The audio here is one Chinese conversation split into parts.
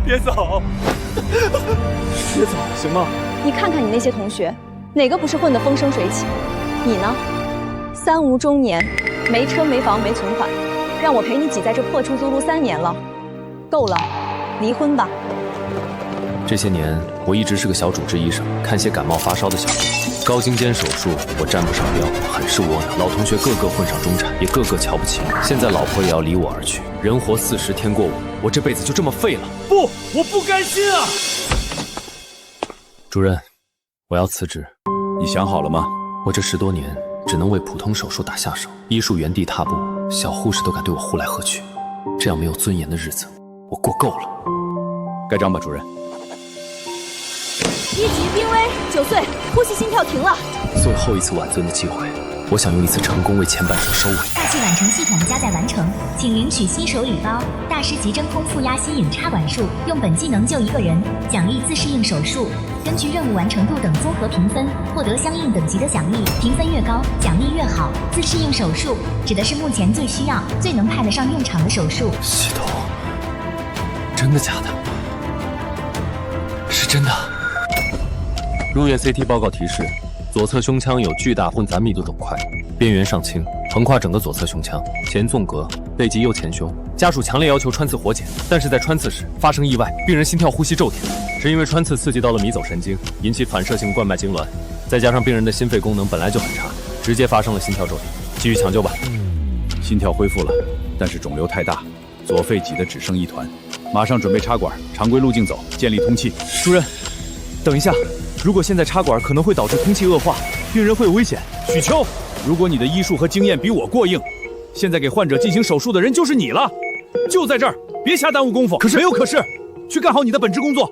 别走，别走，行吗？你看看你那些同学，哪个不是混得风生水起？你呢？三无中年，没车没房没存款，让我陪你挤在这破出租屋3年了，够了，离婚吧。这些年我一直是个小主治医生，看些感冒发烧的小病。高精尖手术我沾不上边，很是窝囊。老同学个个混上中产，也个个瞧不起我。现在老婆也要离我而去，人活40天过5，我这辈子就这么废了。不，我不甘心啊！主任，我要辞职。你想好了吗？我这10多年只能为普通手术打下手，医术原地踏步，小护士都敢对我呼来喝去，这样没有尊严的日子，我过够了。盖章吧，主任。1级濒危，9岁，呼吸心跳停了。最后一次挽尊的机会，我想用一次成功为前半生收尾。大气晚成系统加载完成，请领取新手礼包：大师级真空负压新颖插管术，用本技能救1个人，奖励自适应手术。根据任务完成度等综合评分，获得相应等级的奖励，评分越高，奖励越好。自适应手术指的是目前最需要、最能派得上用场的手术。系统，真的假的？是真的。入院 CT 报告提示，左侧胸腔有巨大混杂密度肿块，边缘上倾，横跨整个左侧胸腔，前纵隔，背及右前胸。家属强烈要求穿刺活检，但是在穿刺时发生意外，病人心跳呼吸骤停，是因为穿刺刺激到了迷走神经，引起反射性冠脉痉挛，再加上病人的心肺功能本来就很差，直接发生了心跳骤停。继续抢救吧。心跳恢复了，但是肿瘤太大，左肺挤得只剩一团，马上准备插管，常规路径走，建立通气。主任，等一下。如果现在插管可能会导致空气恶化，病人会有危险。许秋，如果你的医术和经验比我过硬，现在给患者进行手术的人就是你了。就在这儿，别瞎耽误功夫。可是没有可是，去干好你的本职工作。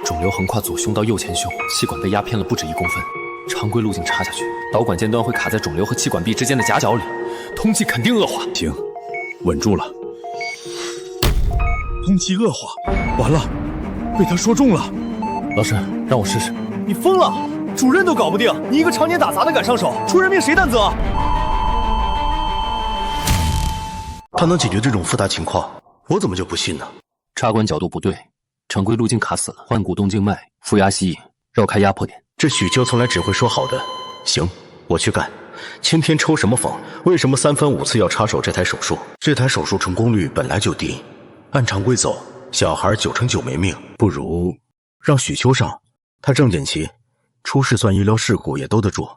肿瘤横跨左胸到右前胸，气管被压偏了不止1公分，常规路径插下去，导管尖端会卡在肿瘤和气管壁之间的夹角里，通气肯定恶化。行，稳住了。通气恶化，完了，被他说中了。老师，让我试试。你疯了！主任都搞不定，你一个常年打杂的敢上手，出人命谁担责？他能解决这种复杂情况，我怎么就不信呢？插管角度不对，常规路径卡死了，换股动静脉，负压吸引，绕开压迫点。这许秋从来只会说好的。行，我去干。今天抽什么风？为什么3番5次要插手这台手术？这台手术成功率本来就低，按常规走，小孩9成9没命，不如让许秋上。他正经期，出事算医疗事故也兜得住，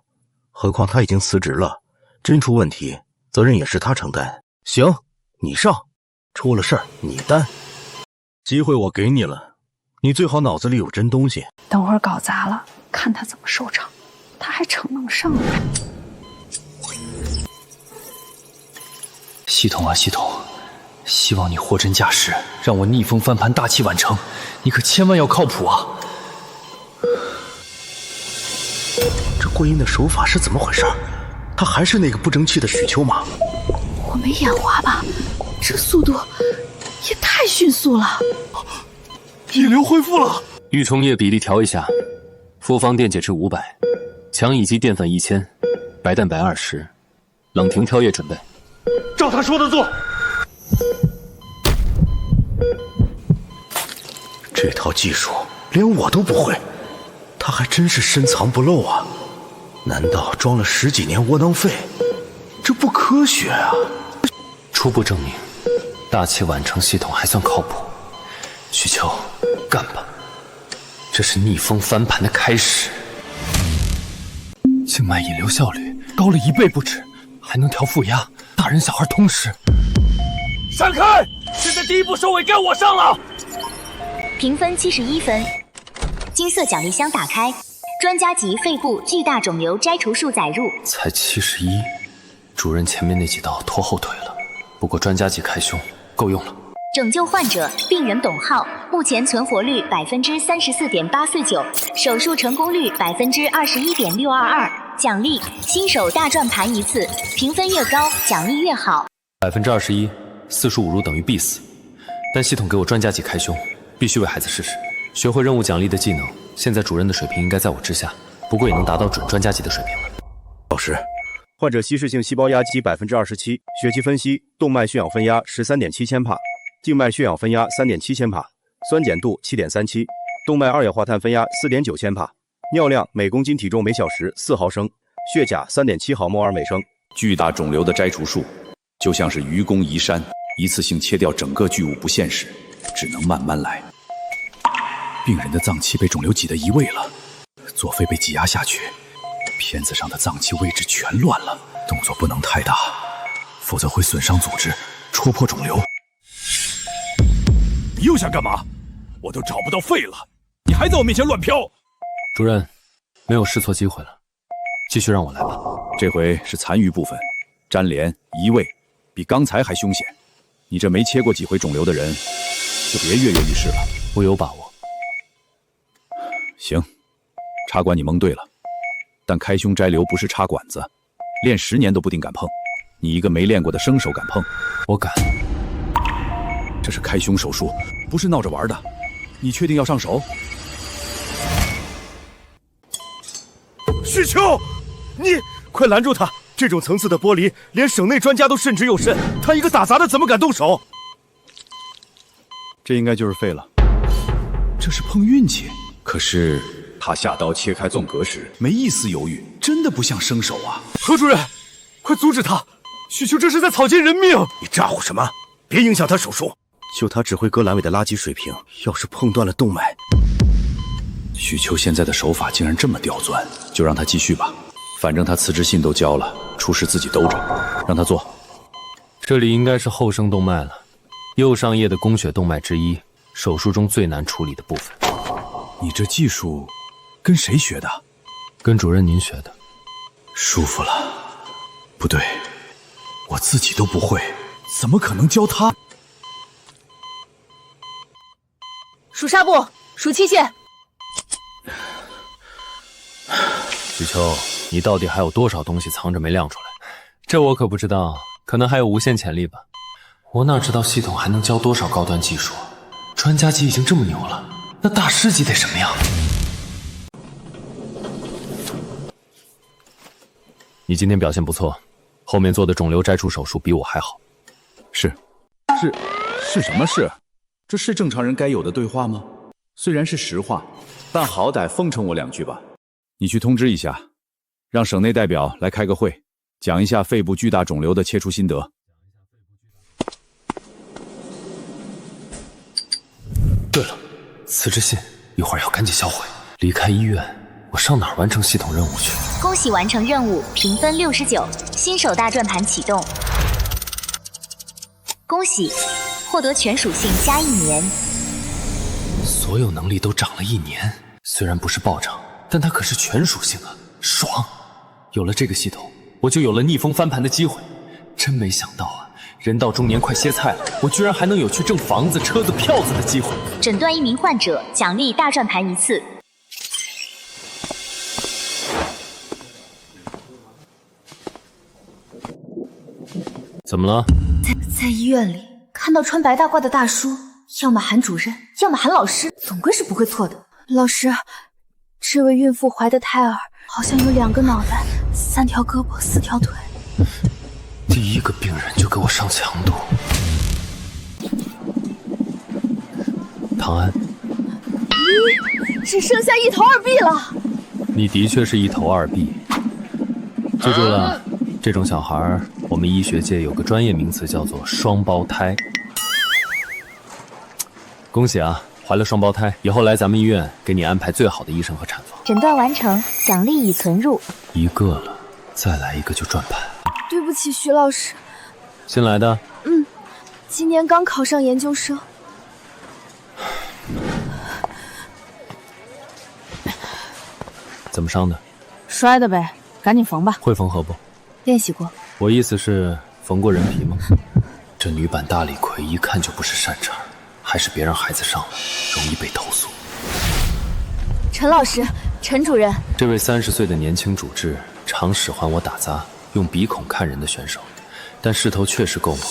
何况他已经辞职了，真出问题，责任也是他承担。行，你上，出了事儿你担。机会我给你了，你最好脑子里有真东西。等会儿搞砸了，看他怎么收场。他还逞能上来。系统啊系统，希望你货真价实，让我逆风翻盘，大器晚成。你可千万要靠谱啊！这桂英的手法是怎么回事？他还是那个不争气的许秋吗？我没眼花吧？这速度也太迅速了！液流恢复了。预充液比例调一下，复方电解质500，强乙基淀粉1000，白蛋白20，冷停调液准备。照他说的做。这套技术连我都不会，他还真是深藏不露啊！难道装了10几年窝囊废？这不科学啊！初步证明，大器晚成系统还算靠谱。许秋，干吧！这是逆风翻盘的开始。静脉引流效率高了1倍不止，还能调负压，大人小孩通吃。闪开！现在第一步收尾该我上了。评分71分，金色奖励箱打开，专家级肺部巨大肿瘤摘除术载入。才71，主任前面那几刀拖后腿了，不过专家级开胸够用了。拯救患者，病人董浩，目前存活率34.849%，手术成功率21.622%。奖励：新手大转盘1次，评分越高，奖励越好。21%，四舍五入等于必死，但系统给我专家级开胸。必须为孩子试试，学会任务奖励的技能。现在主任的水平应该在我之下，不过也能达到准专家级的水平了。老师，患者稀释性细胞压积27%，血气分析动脉血氧分压13.7千帕，静脉血氧分压3.7千帕，酸碱度7.37，动脉二氧化碳分压4.9千帕，尿量每公斤体重每小时4毫升，血钾3.7毫摩尔每升。巨大肿瘤的摘除术，就像是愚公移山，一次性切掉整个巨物不现实，只能慢慢来。病人的脏器被肿瘤挤得移位了，左肺被挤压下去，片子上的脏器位置全乱了，动作不能太大，否则会损伤组织，戳破肿瘤。你又想干嘛？我都找不到肺了，你还在我面前乱飘！主任，没有试错机会了，继续让我来吧。这回是残余部分，粘连移位，比刚才还凶险。你这没切过几回肿瘤的人，就别跃跃欲试了。我有把握。行，插管你蒙对了，但开胸摘瘤不是插管子，练10年都不定敢碰。你一个没练过的生手敢碰？我敢。这是开胸手术，不是闹着玩的。你确定要上手？许秋，你快拦住他！这种层次的剥离，连省内专家都慎之又慎，他一个打杂的怎么敢动手？这应该就是肺了。这是碰运气。可是他下刀切开纵隔时，没一丝犹豫，真的不像生手啊！何主任，快阻止他！许秋这是在草菅人命！你咋呼什么？别影响他手术。就他指挥割阑尾的垃圾水平，要是碰断了动脉，许秋现在的手法竟然这么刁钻，就让他继续吧。反正他辞职信都交了，出事自己兜着，让他做。这里应该是后生动脉了，右上叶的供血动脉之一，手术中最难处理的部分。你这技术跟谁学的？跟主任您学的。舒服了。不对，我自己都不会，怎么可能教他？数纱布，数器械。许秋，你到底还有多少东西藏着没亮出来？这我可不知道，可能还有无限潜力吧。我哪知道系统还能教多少高端技术？专家级已经这么牛了，那大师级得什么样？你今天表现不错，后面做的肿瘤摘除手术比我还好。是什么事？这是正常人该有的对话吗？虽然是实话，但好歹奉承我2句吧。你去通知一下，让省内代表来开个会，讲一下肺部巨大肿瘤的切除心得。对了，辞职信一会儿要赶紧销毁。离开医院，我上哪儿完成系统任务去？恭喜完成任务，评分69，新手大转盘启动。恭喜，获得全属性加1年。所有能力都涨了1年，虽然不是暴涨，但它可是全属性啊，爽！有了这个系统，我就有了逆风翻盘的机会。真没想到啊，人到中年快歇菜了，我居然还能有去挣房子、车子、票子的机会。诊断1名患者，奖励大转盘1次。怎么了？在医院里看到穿白大褂的大叔，要么喊主任，要么喊老师，总归是不会错的。老师，这位孕妇怀的胎儿好像有2个脑袋、3条胳膊、4条腿。第一个病人就给我上强度。唐安，只剩下1头2臂了。你的确是1头2臂。记住了，这种小孩我们医学界有个专业名词叫做双胞胎。恭喜啊，怀了双胞胎，以后来咱们医院给你安排最好的医生和产房。诊断完成，奖励已存入。1个了，再来1个就转盘。对不起，徐老师。新来的？今年刚考上研究生。怎么伤的？摔的呗，赶紧缝吧。会缝合不？练习过。我意思是缝过人皮吗？这女版大李逵一看就不是善茬，还是别让孩子上了，容易被投诉。陈老师，陈主任，这位30岁的年轻主治，常使唤我打杂，用鼻孔看人的选手，但势头确实够猛，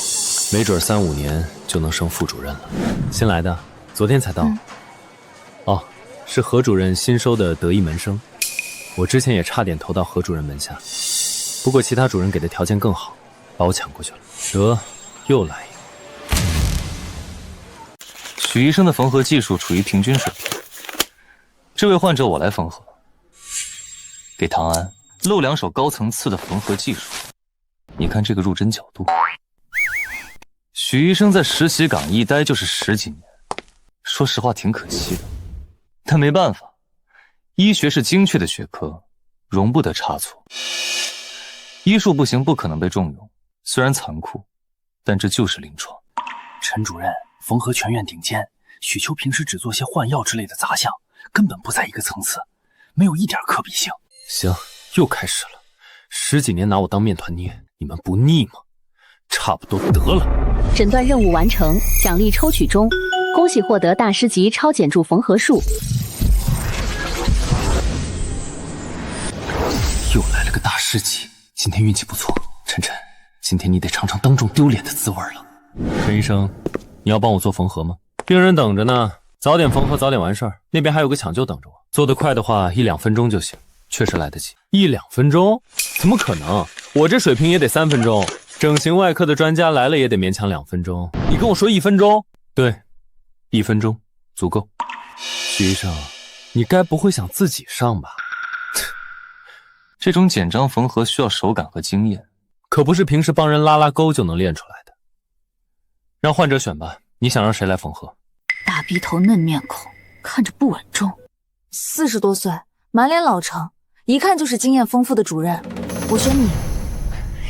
没准3、5年就能升副主任了。新来的，昨天才到。哦，是何主任新收的得意门生，我之前也差点投到何主任门下，不过其他主任给的条件更好，把我抢过去了。得，又来一个。许医生的缝合技术处于平均水平，这位患者我来缝合。给唐安露2手高层次的缝合技术，你看这个入针角度。许医生在实习岗一待就是10几年，说实话挺可惜的，但没办法，医学是精确的学科，容不得差错。医术不行，不可能被重用，虽然残酷，但这就是临床。陈主任，缝合全院顶尖，许秋平时只做些换药之类的杂项，根本不在一个层次，没有一点可比性。行，又开始了，10几年拿我当面团捏，你们不腻吗？差不多得了。诊断任务完成，奖励抽取中，恭喜获得大师级超显著缝合术。又来了个大师级，今天运气不错，晨晨，今天你得尝尝当众丢脸的滋味了。陈医生，你要帮我做缝合吗？病人等着呢，早点缝合早点完事儿。那边还有个抢救等着我，做得快的话1-2分钟就行，确实来得及。1-2分钟？怎么可能？我这水平也得3分钟。整形外科的专家来了也得勉强2分钟。你跟我说1分钟？对，1分钟足够。许医生，你该不会想自己上吧？这种简章缝合需要手感和经验，可不是平时帮人拉拉钩就能练出来的。让患者选吧，你想让谁来缝合？大鼻头嫩面孔，看着不稳重。40多岁，满脸老成，一看就是经验丰富的主任。我选你。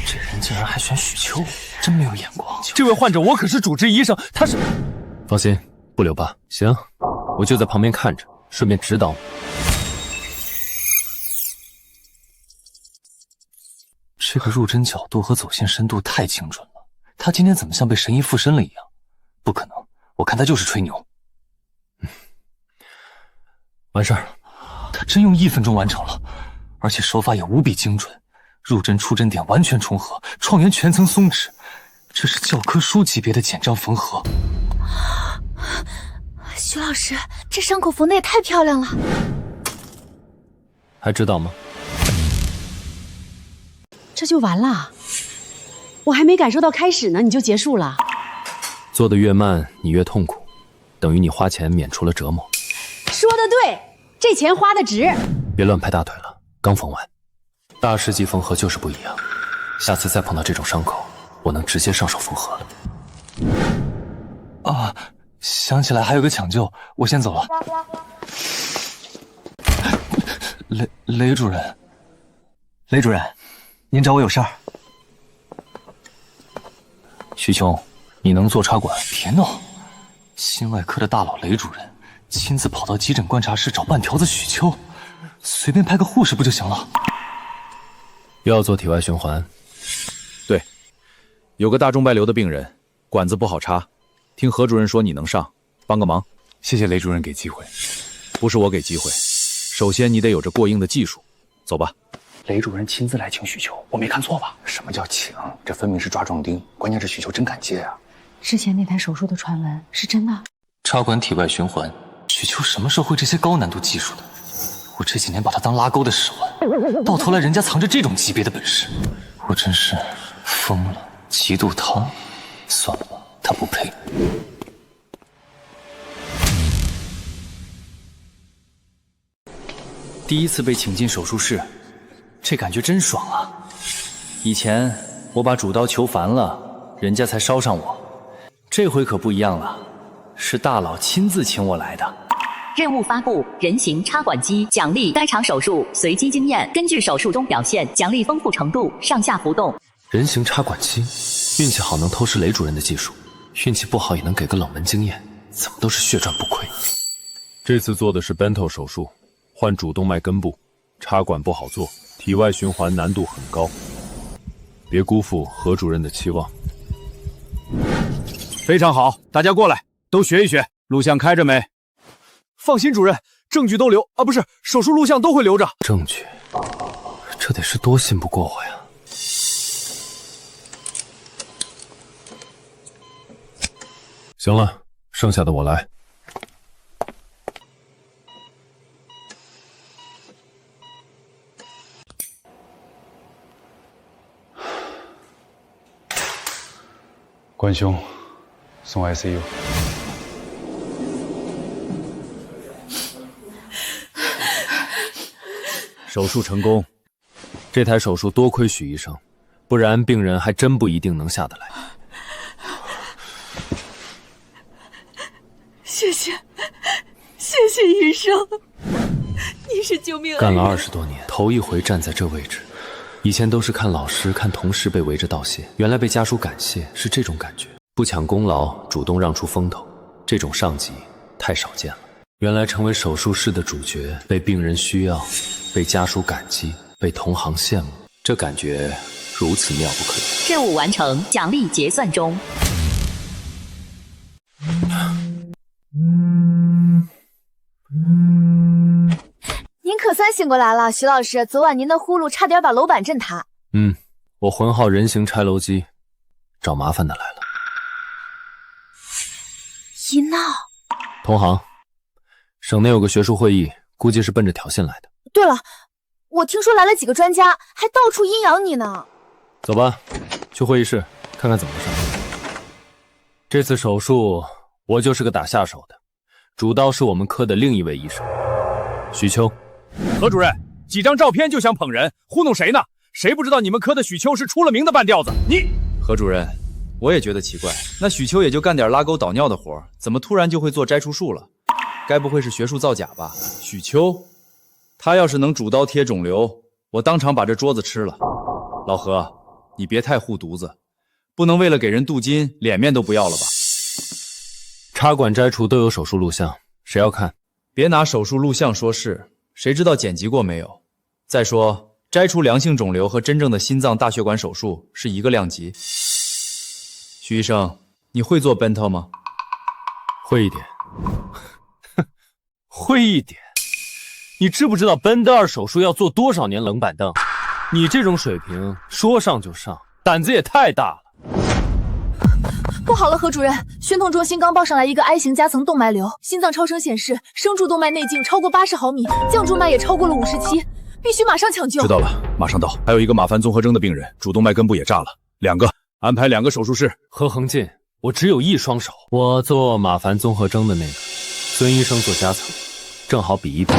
这人竟然还选许秋，真没有眼光。这位患者我可是主治医生，他是……放心，不留疤。行，我就在旁边看着，顺便指导你。这个入针角度和走线深度太精准了，他今天怎么像被神医附身了一样？不可能，我看他就是吹牛。完事儿了，他真用1分钟完成了，而且手法也无比精准。入针出针点完全重合，创元全层松弛，这是教科书级别的简章缝合。徐老师，这伤口缝的也太漂亮了。还知道吗？这就完了？我还没感受到开始呢，你就结束了？做得越慢，你越痛苦，等于你花钱免除了折磨。说得对，这钱花的值。别乱拍大腿了，刚缝完。大师级缝合就是不一样，下次再碰到这种伤口，我能直接上手缝合了。啊，想起来还有个抢救，我先走了。雷主任，雷主任，您找我有事儿。徐琼，你能做插管？别闹！心外科的大佬雷主任亲自跑到急诊观察室找半条子许秋，随便派个护士不就行了？要做体外循环。对，有个大动脉瘤的病人，管子不好插，听何主任说你能上，帮个忙。谢谢雷主任给机会。不是我给机会，首先你得有着过硬的技术。走吧。雷主任亲自来请许秋，我没看错吧？什么叫请？这分明是抓壮丁，关键是许秋真敢接啊！之前那台手术的传闻是真的？插管体外循环，许秋什么时候会这些高难度技术的？我这几年把他当拉钩的使唤，到头来人家藏着这种级别的本事，我真是疯了，嫉妒他。算了吧，他不配。第一次被请进手术室，这感觉真爽啊！以前我把主刀求烦了，人家才捎上我，这回可不一样了，是大佬亲自请我来的。任务发布：人形插管机奖励该场手术随机经验，根据手术中表现奖励丰富程度上下浮动。人形插管机，运气好能偷师雷主任的技术，运气不好也能给个冷门经验，怎么都是血赚不亏。这次做的是 Bento 手术，换主动脉根部，插管不好做，体外循环难度很高，别辜负何主任的期望。非常好，大家过来，都学一学。录像开着没？放心，主任，证据都留啊，不是，手术录像都会留着。证据？这得是多信不过我呀！行了，剩下的我来。关兄，送 ICU。手术成功。这台手术多亏许医生，不然病人还真不一定能下得来。谢谢医生，你是救命恩人。干了20多年，头一回站在这位置。以前都是看老师、看同事被围着道谢，原来被家属感谢是这种感觉，不抢功劳，主动让出风头，这种上级太少见了。原来成为手术室的主角，被病人需要，被家属感激，被同行羡慕，这感觉如此妙不可言。任务完成，奖励结算中。您可算醒过来了，徐老师。昨晚您的呼噜差点把楼板震塌。我浑号人形拆楼机，找麻烦的来了。一闹，同行，省内有个学术会议，估计是奔着挑衅来的。对了，我听说来了几个专家，还到处阴阳你呢。走吧，去会议室看看怎么回事。这次手术我就是个打下手的，主刀是我们科的另一位医生许秋。何主任，几张照片就想捧人，糊弄谁呢？谁不知道你们科的许秋是出了名的半吊子？何主任，我也觉得奇怪，那许秋也就干点拉钩导尿的活，怎么突然就会做摘除术了？该不会是学术造假吧？许秋，他要是能主刀贴肿瘤，我当场把这桌子吃了。老何，你别太护犊子，不能为了给人镀金，脸面都不要了吧？插管摘除都有手术录像，谁要看？别拿手术录像说事，谁知道剪辑过没有？再说，摘除良性肿瘤和真正的心脏大血管手术是一个量级。徐医生，你会做 Bento 吗？会一点。会一点？你知不知道Bento 2手术要做多少年冷板凳？你这种水平，说上就上，胆子也太大了。不好了，何主任，宣统中心刚报上来一个 I 型夹层动脉瘤，心脏超声显示升柱动脉内径超过80毫米，降柱脉也超过了57，必须马上抢救。知道了，马上到。还有一个马凡综合征的病人，主动脉根部也炸了，2个，安排2个手术室。何恒进，我只有一双手，我做马凡综合征的那个，孙医生做夹层，正好比一比。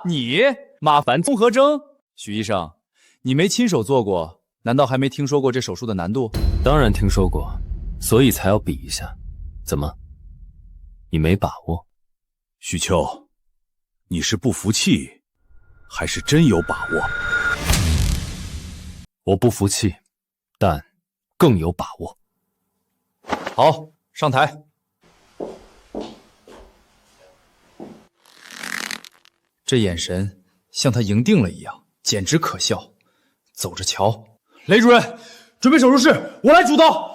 你马凡综合征？许医生，你没亲手做过，难道还没听说过这手术的难度？当然听说过，所以才要比一下。怎么，你没把握？许秋，你是不服气，还是真有把握？我不服气，但更有把握。好，上台。这眼神像他赢定了一样，简直可笑。走着瞧。雷主任，准备手术室，我来主刀。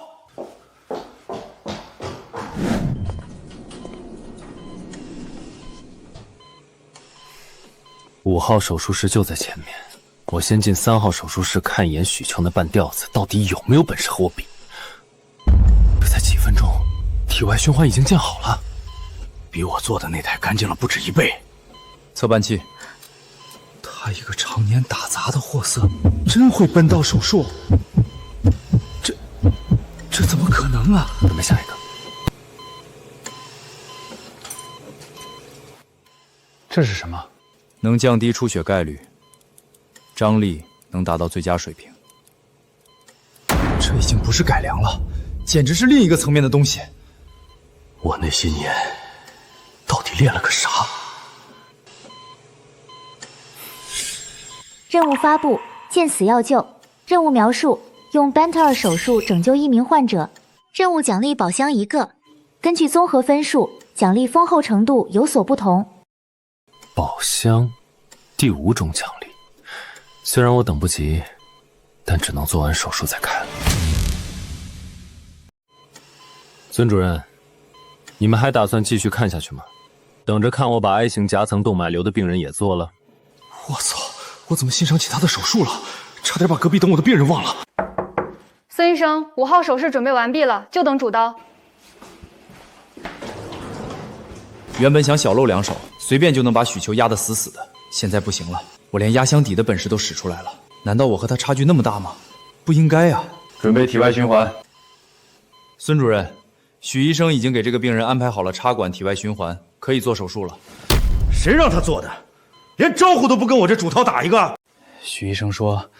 5号手术室就在前面，我先进3号手术室看一眼许秋那半吊子到底有没有本事和我比。这才几分钟，体外循环已经建好了，比我做的那台干净了不止1倍。侧半器。他一个常年打杂的货色，真会奔道手术？这怎么可能啊？准备下一个。这是什么？能降低出血概率，张力能达到最佳水平。这已经不是改良了，简直是另一个层面的东西。我那些年到底练了个啥？任务发布：见死要救。任务描述：用 Bento 2手术拯救1名患者。任务奖励宝箱1个，根据综合分数，奖励丰厚程度有所不同。宝箱，第5种奖励。虽然我等不及，但只能做完手术再开了。孙主任，你们还打算继续看下去吗？等着看我把 I 型夹层动脉瘤的病人也做了？我操！我怎么欣赏起他的手术了？差点把隔壁等我的病人忘了。孙医生，5号手术准备完毕了，就等主刀。原本想小露2手，随便就能把许秋压得死死的，现在不行了，我连压箱底的本事都使出来了。难道我和他差距那么大吗？不应该啊！准备体外循环。孙主任，许医生已经给这个病人安排好了插管体外循环，可以做手术了。谁让他做的？连招呼都不跟我这主刀打一个。许医生说，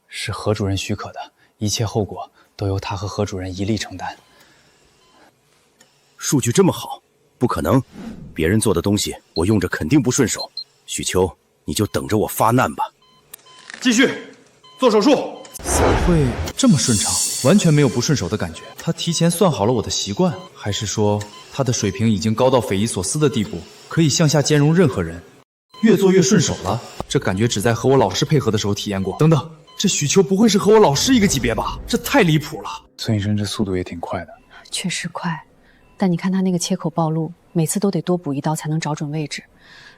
是何主任许可的，一切后果都由他和何主任一力承担。数据这么好，不可能，别人做的东西我用着肯定不顺手。许秋，你就等着我发难吧。继续做手术。怎么会这么顺畅？完全没有不顺手的感觉。他提前算好了我的习惯，还是说他的水平已经高到匪夷所思的地步，可以向下兼容任何人，越做越顺手了？这感觉只在和我老师配合的时候体验过。等等，这许秋不会是和我老师一个级别吧？这太离谱了。孙医生这速度也挺快的，确实快，但你看他那个切口暴露，每次都得多补一刀才能找准位置。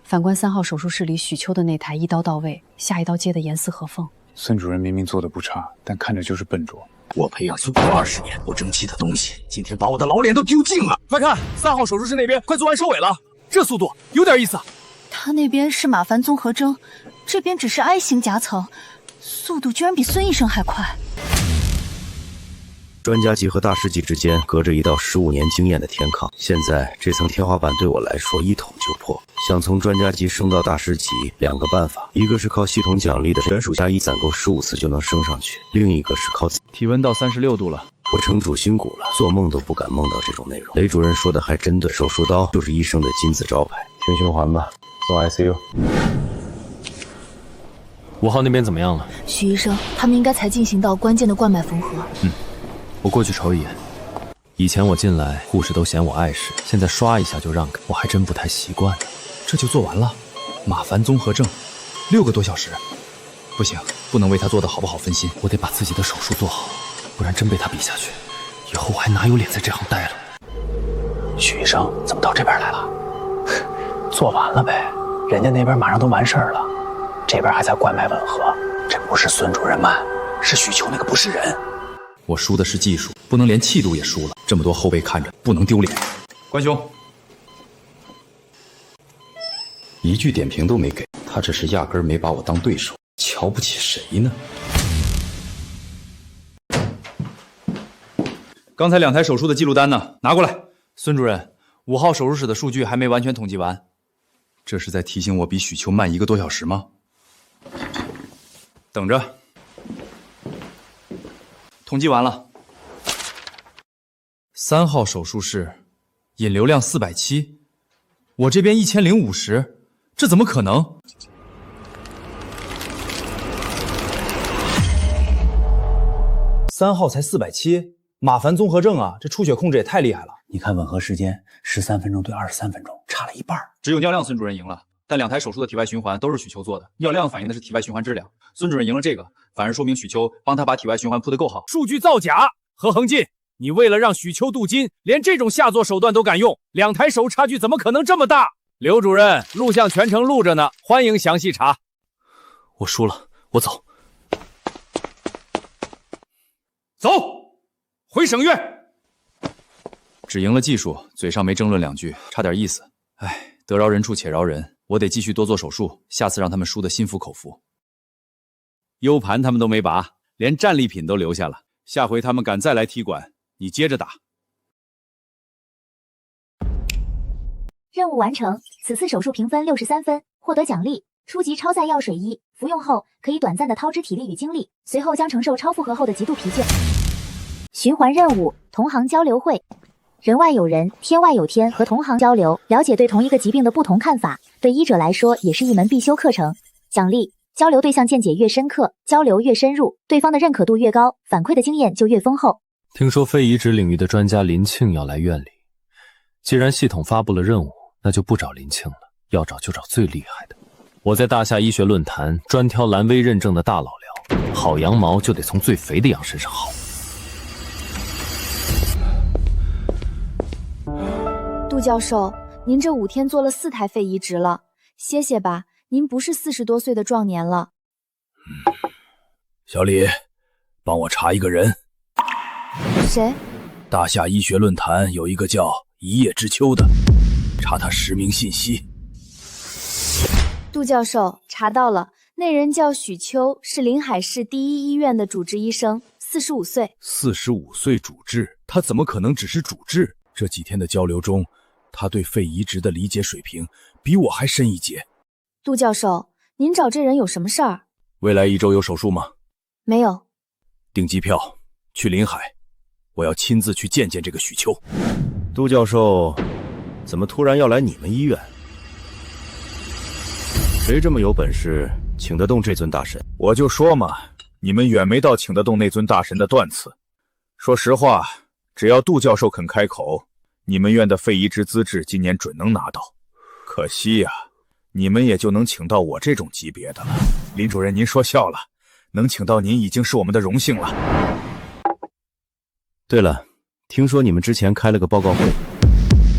反观3号手术室里许秋的那台一刀到位，下一刀接的严丝合缝。孙主任明明做的不差，但看着就是笨拙。我培养修过20年不争气的东西，今天把我的老脸都丢尽了。快看，3号手术室那边快做完收尾了，这速度有点意思。他那边是马凡综合征，这边只是 I 型夹层，速度居然比孙医生还快。专家级和大师级之间隔着一道15年经验的天炕，现在这层天花板对我来说一捅就破。想从专家级升到大师级，两个办法，一个是靠系统奖励的选手加1攒够15次就能升上去，另一个是靠体温到36度了。我城主辛苦了，做梦都不敢梦到这种内容。雷主任说的还真对，手术刀就是医生的金字招牌。全循环吧，送 ICU。5号那边怎么样了？许医生，他们应该才进行到关键的冠脉缝合。我过去瞅一眼。以前我进来，护士都嫌我碍事，现在刷一下就让开，我还真不太习惯。这就做完了，马凡综合症，6个多小时，不行，不能为他做的好不好分心，我得把自己的手术做好，不然真被他比下去，以后我还哪有脸在这行待了？许医生怎么到这边来了？做完了呗，人家那边马上都完事儿了，这边还在冠脉吻合。这不是孙主任慢，是许秋那个不是人。我输的是技术，不能连气度也输了。这么多后辈看着，不能丢脸。关兄，一句点评都没给，他这是压根儿没把我当对手，瞧不起谁呢？刚才2台手术的记录单呢？拿过来。孙主任，5号手术室的数据还没完全统计完，这是在提醒我比许秋慢1个多小时吗？等着。统计完了。3号手术室引流量470，我这边1050，这怎么可能？3号才470，马凡综合症啊，这出血控制也太厉害了。你看吻合时间13分钟对23分钟，差了一半。只有尿量孙主任赢了，但2台手术的体外循环都是许秋做的，尿量反映的是体外循环质量。孙主任赢了这个，反而说明许秋帮他把体外循环铺得够好。数据造假，何恒进，你为了让许秋镀金，连这种下作手段都敢用，2台手差距怎么可能这么大？刘主任，录像全程录着呢，欢迎详细查。我输了，我走。走，回省院。只赢了技术，嘴上没争论2句，差点意思。哎，得饶人处且饶人，我得继续多做手术，下次让他们输得心服口服。U 盘他们都没拔，连战利品都留下了。下回他们敢再来踢馆，你接着打。任务完成，此次手术评分63分，获得奖励：初级超载药水1，服用后可以短暂的掏支体力与精力，随后将承受超负荷后的极度疲倦。循环任务：同行交流会。人外有人，天外有天，和同行交流，了解对同一个疾病的不同看法，对医者来说也是一门必修课程。奖励：交流对象见解越深刻，交流越深入，对方的认可度越高，反馈的经验就越丰厚。听说非移植领域的专家林庆要来院里，既然系统发布了任务，那就不找林庆了，要找就找最厉害的。我在大夏医学论坛专挑蓝 V 认证的大佬聊，好羊毛就得从最肥的羊身上薅。杜教授，您这5天做了4台肺移植了，歇歇吧，您不是40多岁的壮年了。小李，帮我查一个人。谁？大夏医学论坛有一个叫一叶知秋的，查他实名信息。杜教授，查到了，那人叫许秋，是临海市第一医院的主治医生，45岁。45岁主治，他怎么可能只是主治？这几天的交流中，他对肺移植的理解水平比我还深一截。杜教授，您找这人有什么事儿？未来1周有手术吗？没有。订机票去临海，我要亲自去见见这个许秋。杜教授，怎么突然要来你们医院？谁这么有本事，请得动这尊大神？我就说嘛，你们远没到请得动那尊大神的段次。说实话，只要杜教授肯开口，你们院的肺移植资质今年准能拿到。可惜呀，你们也就能请到我这种级别的了。林主任，您说笑了，能请到您已经是我们的荣幸了。对了，听说你们之前开了个报告会，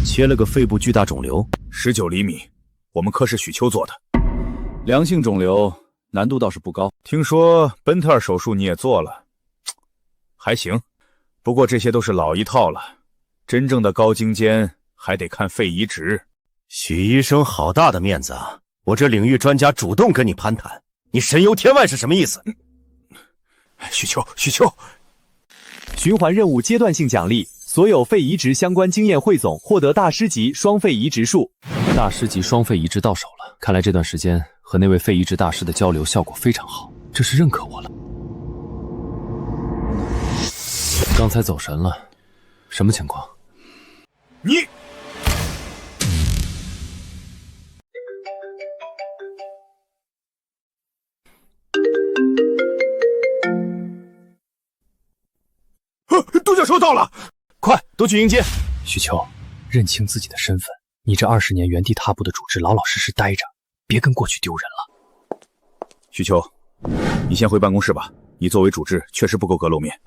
切了个肺部巨大肿瘤，19厘米，我们科是许秋做的。良性肿瘤难度倒是不高。听说奔特尔手术你也做了，还行，不过这些都是老一套了，真正的高精尖还得看肺移植。许医生好大的面子啊！我这领域专家主动跟你攀谈，你神游天外是什么意思？许秋，循环任务阶段性奖励，所有肺移植相关经验汇总，获得大师级双肺移植术。大师级双肺移植到手了，看来这段时间和那位肺移植大师的交流效果非常好，这是认可我了。刚才走神了，什么情况？你杜教授到了，快都去迎接。许秋，认清自己的身份，你这20年原地踏步的主治，老老实实待着，别跟过去丢人了。许秋，你先回办公室吧，你作为主治确实不够格露面。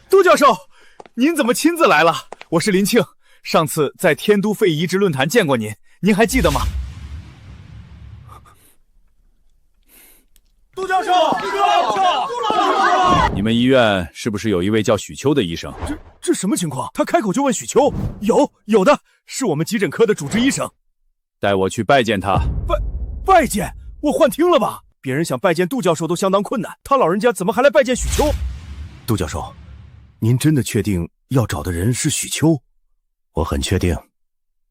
杜教授，您怎么亲自来了？我是林庆，上次在天都肺移植论坛见过您，您还记得吗？杜教授，你们医院是不是有一位叫许秋的医生？这什么情况？他开口就问许秋？有的，是我们急诊科的主治医生。带我去拜见他。拜见？我幻听了吧？别人想拜见杜教授都相当困难，他老人家怎么还来拜见许秋？杜教授，您真的确定要找的人是许秋？我很确定。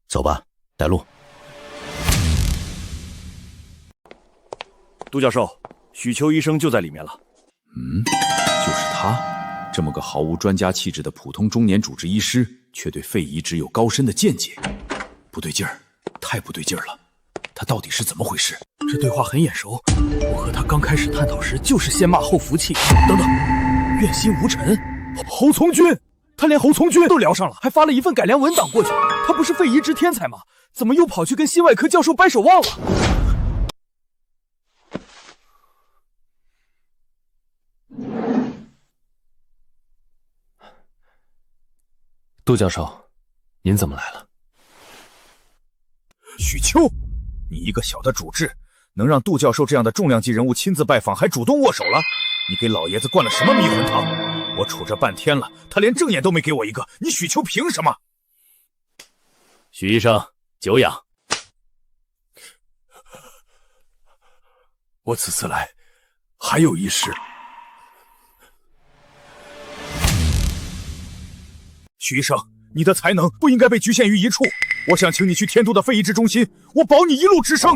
走吧，带路。杜教授，许秋医生就在里面了。就是他，这么个毫无专家气质的普通中年主治医师，却对肺移植有高深的见解。不对劲儿，太不对劲儿了！他到底是怎么回事？这对话很眼熟，我和他刚开始探讨时就是先骂后服气。等等，怨心无尘，侯从军，他连侯从军都聊上了，还发了一份改良文档过去。他不是肺移植天才吗？怎么又跑去跟心外科教授掰手腕了？杜教授，您怎么来了？许秋，你一个小的主治，能让杜教授这样的重量级人物亲自拜访，还主动握手了？你给老爷子灌了什么迷魂汤？我杵这半天了，他连正眼都没给我一个，你许秋凭什么？许医生，久仰。我此次来，还有一事。许医生，你的才能不应该被局限于一处。我想请你去天都的肺移植中心，我保你一路之生。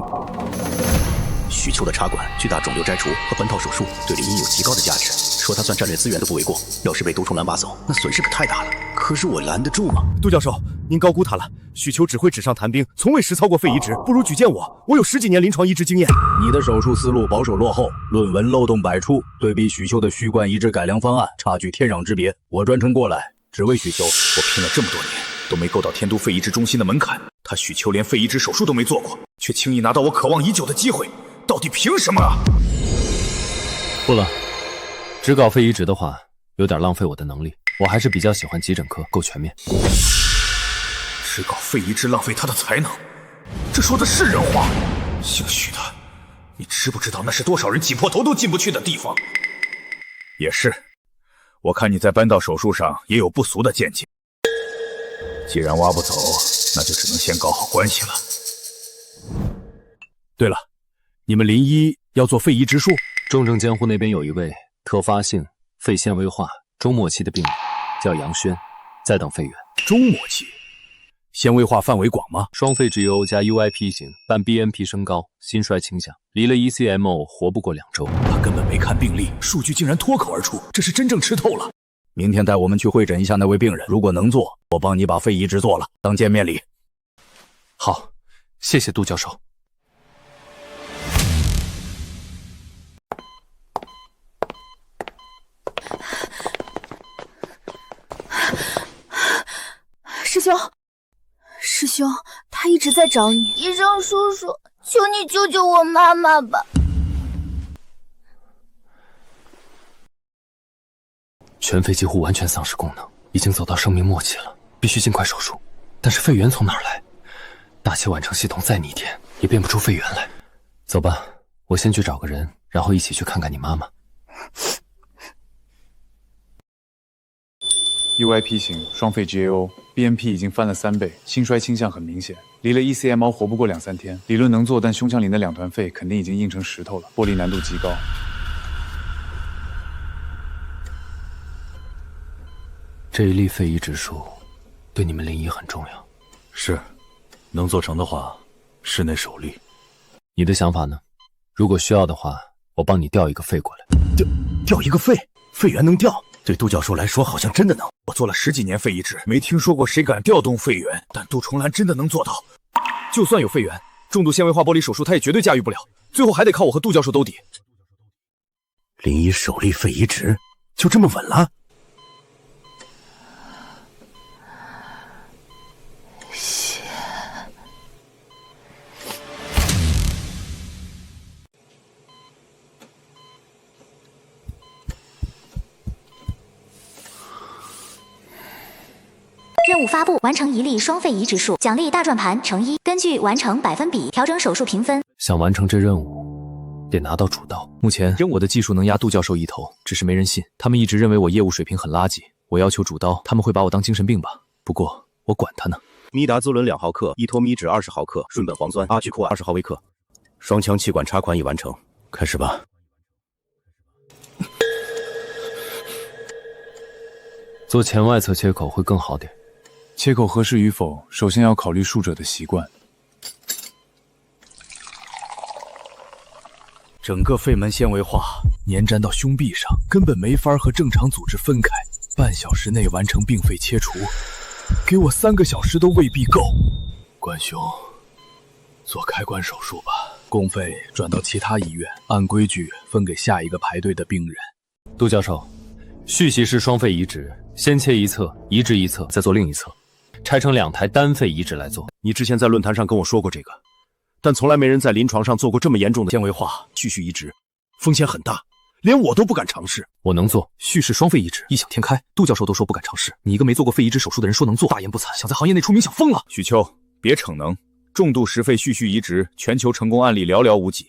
许秋的插管、巨大肿瘤摘除和本套手术对林一有极高的价值，说他算战略资源都不为过。要是被毒虫拦把走，那损失可太大了。可是我拦得住吗？杜教授，您高估他了。许秋只会纸上谈兵，从未实操过肺移植，不如举荐我，我有10几年临床移植经验。你的手术思路保守落后，论文漏洞百出，对比许秋的虚冠移植改良方案，差距天壤之别。我专程过来，只为许秋。我拼了这么多年，都没够到天都肺移植中心的门槛。他许秋连肺移植手术都没做过，却轻易拿到我渴望已久的机会，到底凭什么啊？不了，只搞肺移植的话，有点浪费我的能力。我还是比较喜欢急诊科，够全面。只搞肺移植浪费他的才能，这说的是人话。姓许的，你知不知道那是多少人挤破头都进不去的地方？也是，我看你在扳道手术上也有不俗的见解。既然挖不走，那就只能先搞好关系了。对了，你们林一要做肺移植术？重症监护那边有一位特发性肺纤维化中末期的病人，叫杨轩，在等肺源。中末期，纤维化范围广吗？双肺 GO 加 UIP 型，伴 BNP 升高，心衰倾向，离了 ECMO 活不过2周。他根本没看病历，数据竟然脱口而出，这是真正吃透了。明天带我们去会诊一下那位病人，如果能做，我帮你把肺移植做了，当见面礼。好，谢谢杜教授。师兄，他一直在找你。医生叔叔，求你救救我妈妈吧！全肺几乎完全丧失功能，已经走到生命末期了，必须尽快手术。但是肺源从哪儿来？大器晚成系统再逆天，也变不出肺源来。走吧，我先去找个人，然后一起去看看你妈妈。UIP 型双肺 GAO BNP 已经翻了3倍，心衰倾向很明显，离了 ECMO 活不过2-3天。理论能做，但胸腔里那2团肺肯定已经硬成石头了，剥离难度极高。这一粒肺移植术对你们临沂很重要。是，能做成的话，室内首例。你的想法呢？如果需要的话，我帮你调一个肺过来。调一个肺？肺源能调？对杜教授来说好像真的能。我做了10几年肺移植，没听说过谁敢调动肺源，但杜重兰真的能做到。就算有肺源，重度纤维化剥离手术他也绝对驾驭不了，最后还得靠我和杜教授兜底。临沂首例肺移植就这么稳了？任务发布，完成1例双肺移植术，奖励大转盘乘1，根据完成百分比调整手术评分。想完成这任务，得拿到主刀。目前我的技术能压杜教授一头，只是没人信，他们一直认为我业务水平很垃圾。我要求主刀，他们会把我当精神病吧？不过我管他呢。米达兹伦2毫克，依托米酯20毫克，顺苯磺酸，阿曲库20毫微克。双腔气管插管已完成，开始吧。做前外侧切口会更好点。切口合适与否，首先要考虑术者的习惯。整个肺门纤维化，粘粘到胸壁上，根本没法和正常组织分开。半小时内完成病肺切除，给我3个小时都未必够。关兄，做开关手术吧，公费转到其他医院，按规矩分给下一个排队的病人。杜教授，续袭式双肺移植，先切一侧，移植一侧，再做另一侧。拆成2台单肺移植来做。你之前在论坛上跟我说过这个，但从来没人在临床上做过这么严重的纤维化续移植，风险很大，连我都不敢尝试。我能做续式双肺移植，异想天开。杜教授都说不敢尝试，你一个没做过肺移植手术的人说能做，大言不惭，想在行业内出名，想疯了。许秋，别逞能，重度10肺续移植全球成功案例寥寥无几，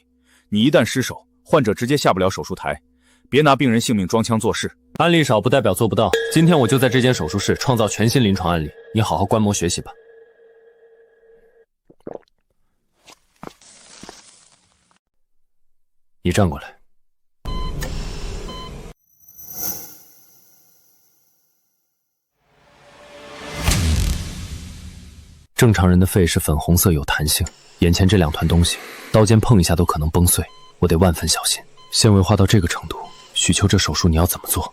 你一旦失手，患者直接下不了手术台，别拿病人性命装腔作势。案例少不代表做不到，今天我就在这间手术室创造全新临床案例，你好好观摩学习吧。你站过来。正常人的肺是粉红色有弹性，眼前这2团东西，刀尖碰一下都可能崩碎，我得万分小心。纤维化到这个程度，许秋这手术你要怎么做？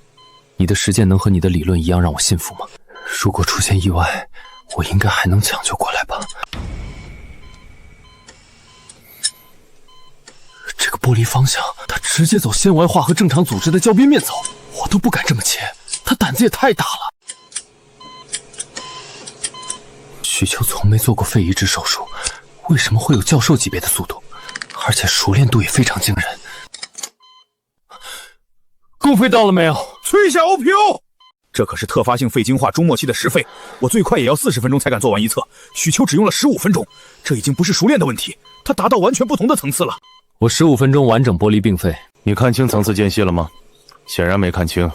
你的实践能和你的理论一样让我信服吗？如果出现意外，我应该还能抢救过来吧？这个剥离方向，他直接走纤维化和正常组织的交边面走，我都不敢这么切，他胆子也太大了。许秋从没做过肺移植手术，为什么会有教授级别的速度，而且熟练度也非常惊人？公费到了没有？吹下 OPO！ 这可是特发性肺精化中末期的10肺，我最快也要40分钟才敢做完一侧，许秋只用了15分钟，这已经不是熟练的问题，他达到完全不同的层次了。我15分钟完整剥离病肺，你看清层次间隙了吗？显然没看清，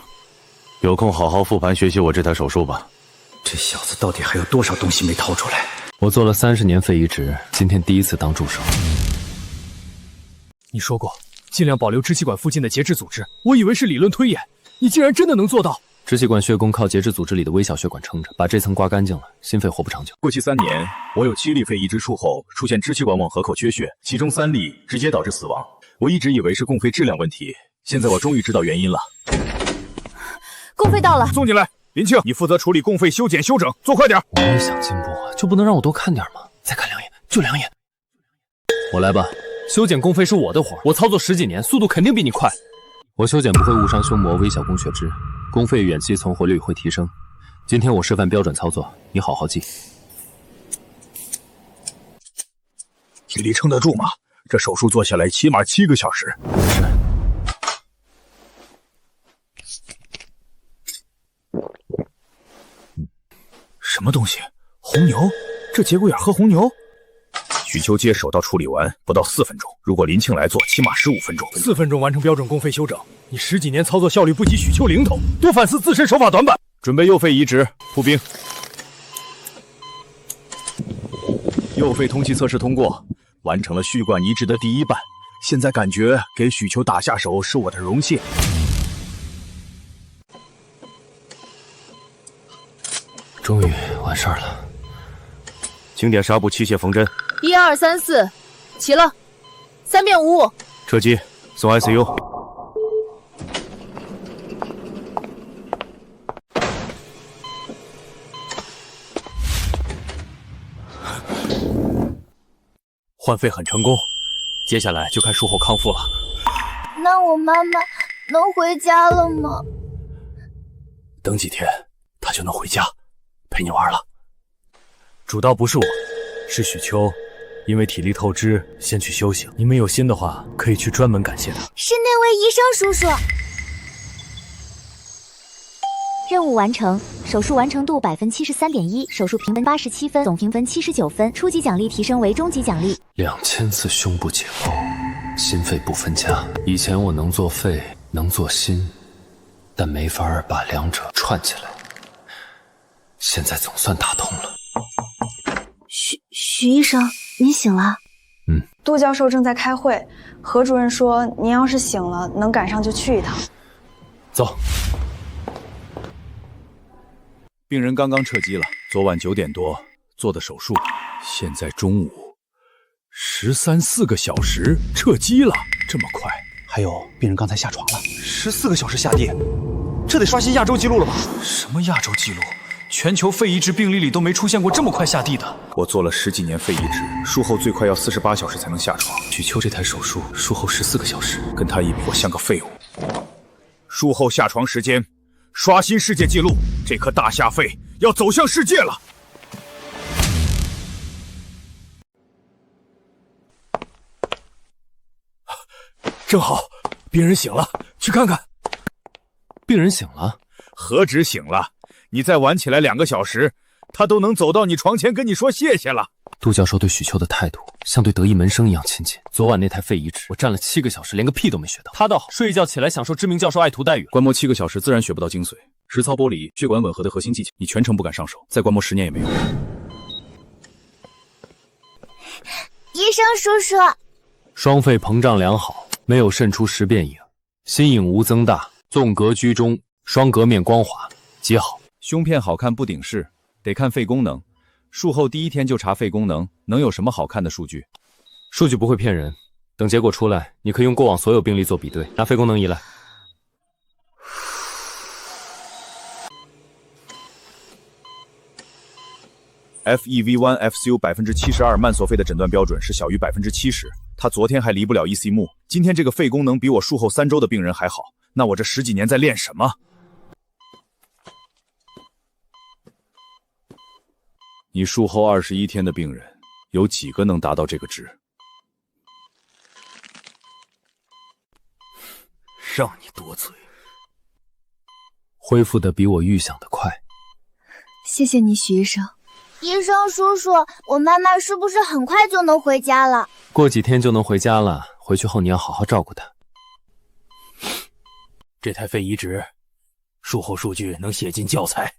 有空好好复盘学习我这台手术吧。这小子到底还有多少东西没掏出来？我做了30年肺移植，今天第一次当助手。你说过尽量保留支气管附近的节制组织，我以为是理论推演，你竟然真的能做到。支气管血供靠节肢组织里的微小血管撑着，把这层刮干净了，心肺活不长久。过去3年，我有7例肺移植术后出现支气管网合口缺血，其中3例直接导致死亡。我一直以为是供肺质量问题，现在我终于知道原因了。供肺到了，送进来。林庆，你负责处理供肺修剪修整，做快点。我也想进步啊，就不能让我多看点吗？再看2眼，就2眼。我来吧，修剪供肺是我的活，我操作10几年，速度肯定比你快。我修剪不会误伤胸膜，微小供血脂，供肺远期存活率会提升。今天我示范标准操作，你好好记。体力撑得住吗？这手术做下来起码7个小时。什么东西？红牛？这节骨眼喝红牛？许秋接手到处理完不到4分钟，如果林庆来做，起码15分钟。4分钟完成标准供肺修整，你10几年操作效率不及许秋零头，多反思自身手法短板。准备右肺移植，铺冰。右肺通气测试通过，完成了血管移植的第1半。现在感觉给许秋打下手是我的荣幸。终于完事儿了。经典纱布器械缝针。1、2、3、4，齐了，3遍5。撤机，送 ICU。换肺很成功，接下来就看术后康复了。那我妈妈能回家了吗？等几天，她就能回家，陪你玩了。主刀不是我，是许秋，因为体力透支，先去休息。你们有心的话，可以去专门感谢他。是那位医生叔叔。任务完成，手术完成度73.1%，手术评分87分，总评分79分，初级奖励提升为中级奖励。2000次胸部解剖，心肺不分家。以前我能做肺，能做心，但没法把2者串起来。现在总算打通了。许医生，您醒了？杜教授正在开会，何主任说您要是醒了，能赶上就去一趟。走。病人刚刚撤机了，昨晚9点多做的手术，现在中午13、14个小时撤机了，这么快？还有病人刚才下床了，14个小时下地，这得刷新亚洲纪录了吧？什么亚洲纪录？全球肺移植病例里都没出现过这么快下地的。我做了10几年肺移植，术后最快要48小时才能下床。许秋这台手术术后14个小时，跟他一比，我像个废物。术后下床时间刷新世界纪录，这颗大下肺要走向世界了。正好，病人醒了，去看看。病人醒了？何止醒了？你再晚起来2个小时，他都能走到你床前跟你说谢谢了。杜教授对许秋的态度像对得意门生一样亲切。昨晚那台肺移植，我站了7个小时，连个屁都没学到。他倒好，睡一觉起来享受知名教授爱徒待遇。观摩7个小时，自然学不到精髓。实操玻璃血管吻合的核心技巧，你全程不敢上手，再观摩10年也没用。医生叔叔，双肺膨胀良好，没有渗出实变影，心影无增大，纵隔居中，双隔面光滑，极好。胸片好看不顶事，得看肺功能。术后第1天就查肺功能，能有什么好看的数据？数据不会骗人，等结果出来，你可以用过往所有病例做比对。拿肺功能仪来。FEV1 FCU 72%慢锁肺的诊断标准是小于70%，他昨天还离不了 EC 幕，今天这个肺功能比我术后3周的病人还好，那我这10几年在练什么？你术后21天的病人，有几个能达到这个值？让你多嘴。恢复的比我预想的快。谢谢你，许医生。医生叔叔，我妈妈是不是很快就能回家了？过几天就能回家了，回去后你要好好照顾她。这台肺移植，术后数据能写进教材。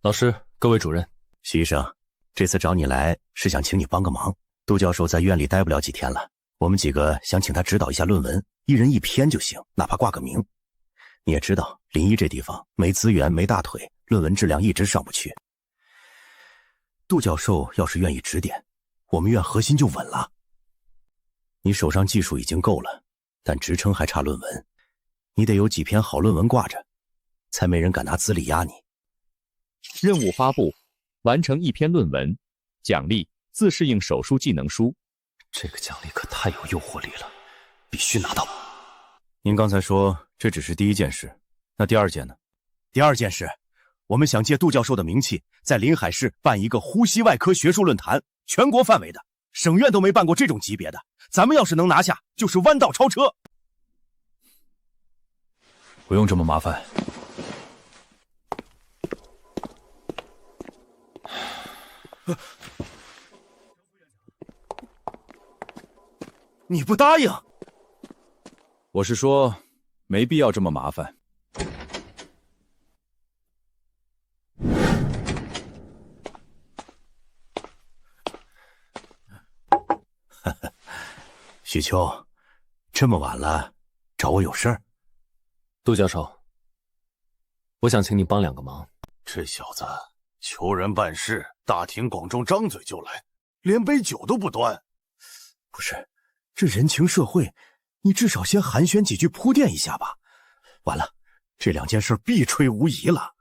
老师，各位主任，徐医生，这次找你来是想请你帮个忙。杜教授在院里待不了几天了，我们几个想请他指导一下论文，一人一篇就行，哪怕挂个名。你也知道，临沂这地方没资源没大腿，论文质量一直上不去。杜教授要是愿意指点，我们院核心就稳了。你手上技术已经够了，但职称还差论文，你得有几篇好论文挂着，才没人敢拿资历压你。任务发布，完成1篇论文，奖励自适应手术技能书。这个奖励可太有诱惑力了，必须拿到。您刚才说这只是第一件事，那第二件呢？第二件事，我们想借杜教授的名气，在临海市办一个呼吸外科学术论坛，全国范围的，省院都没办过这种级别的。咱们要是能拿下，就是弯道超车。不用这么麻烦。你不答应？我是说，没必要这么麻烦。许秋，这么晚了，找我有事儿？杜教授，我想请你帮2个忙。这小子求人办事，大庭广众张嘴就来，连杯酒都不端。不是，这人情社会，你至少先寒暄几句铺垫一下吧。完了，这2件事必吹无疑了。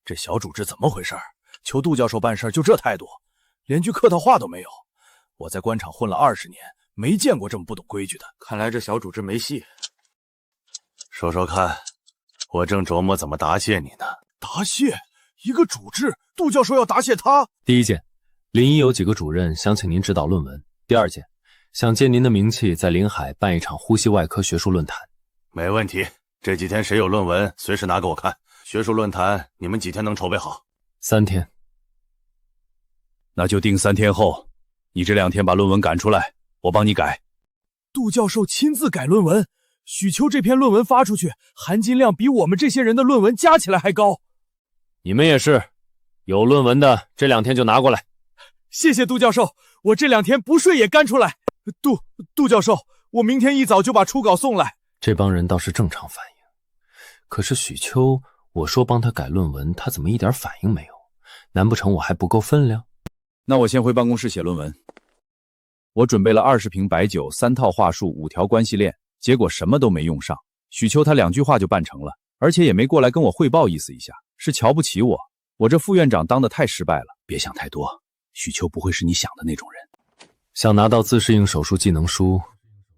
这小主治怎么回事？求杜教授办事就这态度，连句客套话都没有。我在官场混了20年，没见过这么不懂规矩的。看来这小主治没戏。说说看，我正琢磨怎么答谢你呢。答谢？一个主治，杜教授要答谢他？第一件，临沂有几个主任想请您指导论文。第二件，想借您的名气在临海办一场呼吸外科学术论坛。没问题，这几天谁有论文，随时拿给我看。学术论坛，你们几天能筹备好？3天。那就定3天后，你这2天把论文赶出来，我帮你改。杜教授亲自改论文，许秋这篇论文发出去，含金量比我们这些人的论文加起来还高。你们也是，有论文的这2天就拿过来。谢谢杜教授，我这2天不睡也干出来。杜教授，我明天一早就把初稿送来。这帮人倒是正常反应，可是许秋，我说帮他改论文，他怎么一点反应没有？难不成我还不够分量？那我先回办公室写论文。我准备了20瓶白酒、3套话术、5条关系链，结果什么都没用上。许秋他2句话就办成了，而且也没过来跟我汇报意思一下，是瞧不起我。我这副院长当得太失败了。别想太多，许秋不会是你想的那种人。想拿到自适应手术技能书，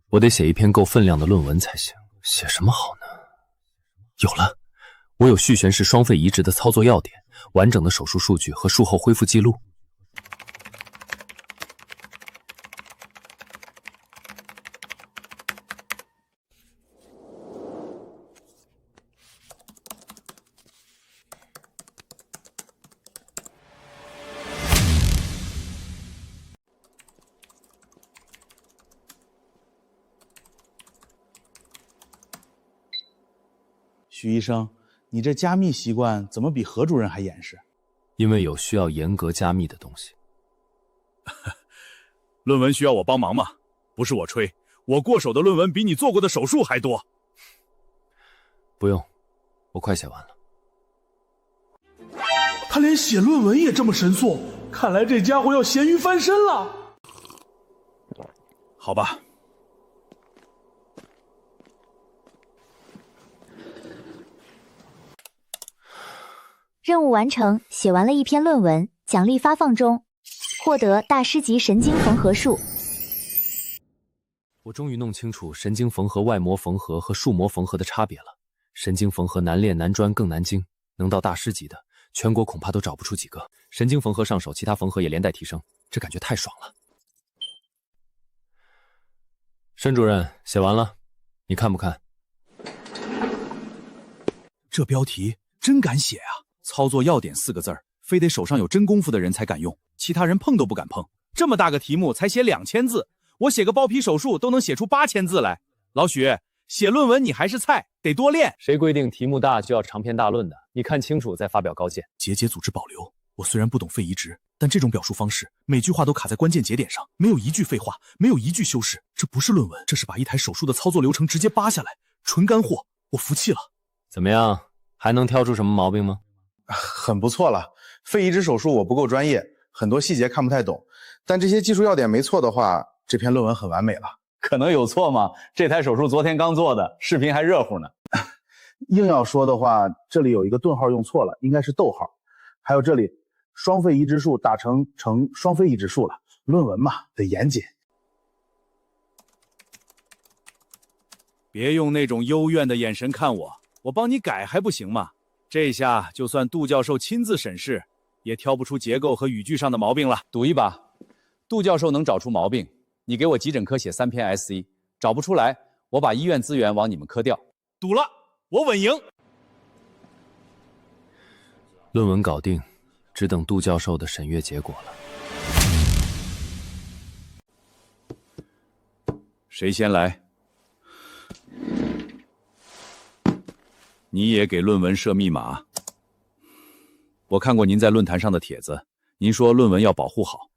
我得写一篇够分量的论文才行。写什么好呢？有了，我有续弦式双肺移植的操作要点、完整的手术数据和术后恢复记录。许医生，你这加密习惯怎么比何主任还严实？因为有需要严格加密的东西。论文需要我帮忙吗？不是我吹，我过手的论文比你做过的手术还多。不用，我快写完了。他连写论文也这么神速，看来这家伙要咸鱼翻身了。好吧。任务完成，写完了1篇论文，奖励发放中，获得大师级神经缝合术。我终于弄清楚神经缝合、外膜缝合和束膜缝合的差别了。神经缝合难练难专更难精，能到大师级的，全国恐怕都找不出几个。神经缝合上手，其他缝合也连带提升，这感觉太爽了。申主任，写完了，你看不看？这标题真敢写啊！操作要点4个字儿，非得手上有真功夫的人才敢用，其他人碰都不敢碰。这么大个题目才写2000字，我写个包皮手术都能写出8000字来。老许，写论文你还是菜，得多练。谁规定题目大就要长篇大论的？你看清楚再发表高见。节节组织保留。我虽然不懂肺移植，但这种表述方式，每句话都卡在关键节点上，没有一句废话，没有一句修饰。这不是论文，这是把一台手术的操作流程直接扒下来，纯干货。我服气了。怎么样，还能挑出什么毛病吗？很不错了。肺移植手术我不够专业，很多细节看不太懂，但这些技术要点没错的话，这篇论文很完美了。可能有错吗？这台手术昨天刚做的，视频还热乎呢。硬要说的话，这里有一个顿号用错了，应该是逗号。还有这里双肺移植术打成双非移植术了。论文嘛，得严谨。别用那种幽怨的眼神看我，我帮你改还不行吗？这下就算杜教授亲自审视，也挑不出结构和语句上的毛病了。赌一把，杜教授能找出毛病，你给我急诊科写3篇 SC， 找不出来，我把医院资源往你们科调。赌了，我稳赢。论文搞定，只等杜教授的审阅结果了。谁先来？你也给论文设密码。我看过您在论坛上的帖子，您说论文要保护好，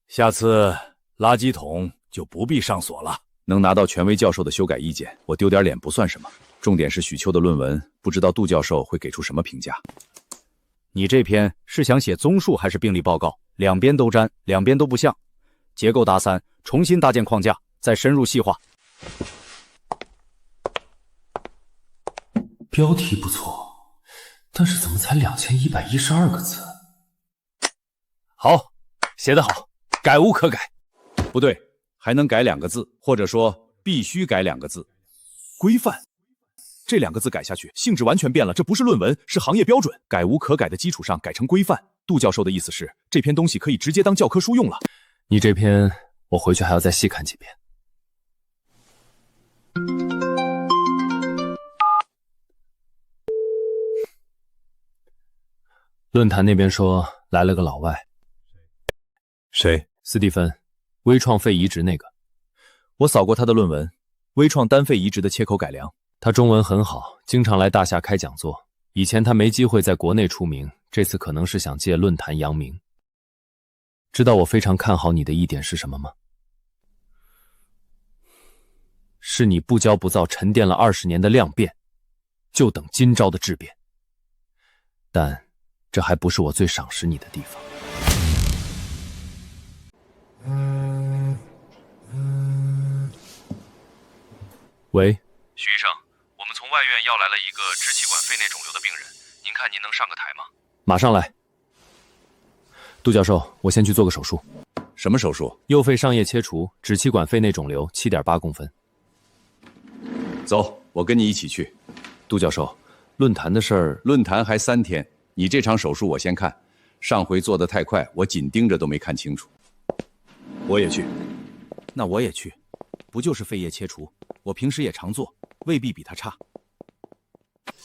下次垃圾桶就不必上锁了。能拿到权威教授的修改意见，我丢点脸不算什么。重点是许秋的论文，不知道杜教授会给出什么评价。你这篇是想写综述还是病例报告？两边都沾，两边都不像。结构搭3，重新搭建框架，再深入细化。标题不错，但是怎么才2112个字？好，写得好，改无可改。不对，还能改2个字，或者说必须改2个字。规范。这2个字改下去，性质完全变了。这不是论文，是行业标准。改无可改的基础上改成规范。杜教授的意思是，这篇东西可以直接当教科书用了。你这篇我回去还要再细看几遍。论坛那边说来了个老外。谁？斯蒂芬，微创肺移植那个。我扫过他的论文，微创单肺移植的切口改良。他中文很好，经常来大厦开讲座。以前他没机会在国内出名，这次可能是想借论坛扬名。知道我非常看好你的一点是什么吗？是你不骄不躁沉淀了20年的量变，就等今朝的质变。但这还不是我最赏识你的地方。喂，许医生，我们从外院要来了一个支气管肺内肿瘤的病人，您看您能上个台吗？马上来。杜教授，我先去做个手术。什么手术？右肺上叶切除，支气管肺内肿瘤7.8公分。走，我跟你一起去。杜教授，论坛的事儿，论坛还3天，你这场手术我先看。上回做得太快，我紧盯着都没看清楚。我也去。那我也去。不就是肺叶切除？我平时也常做，未必比他差。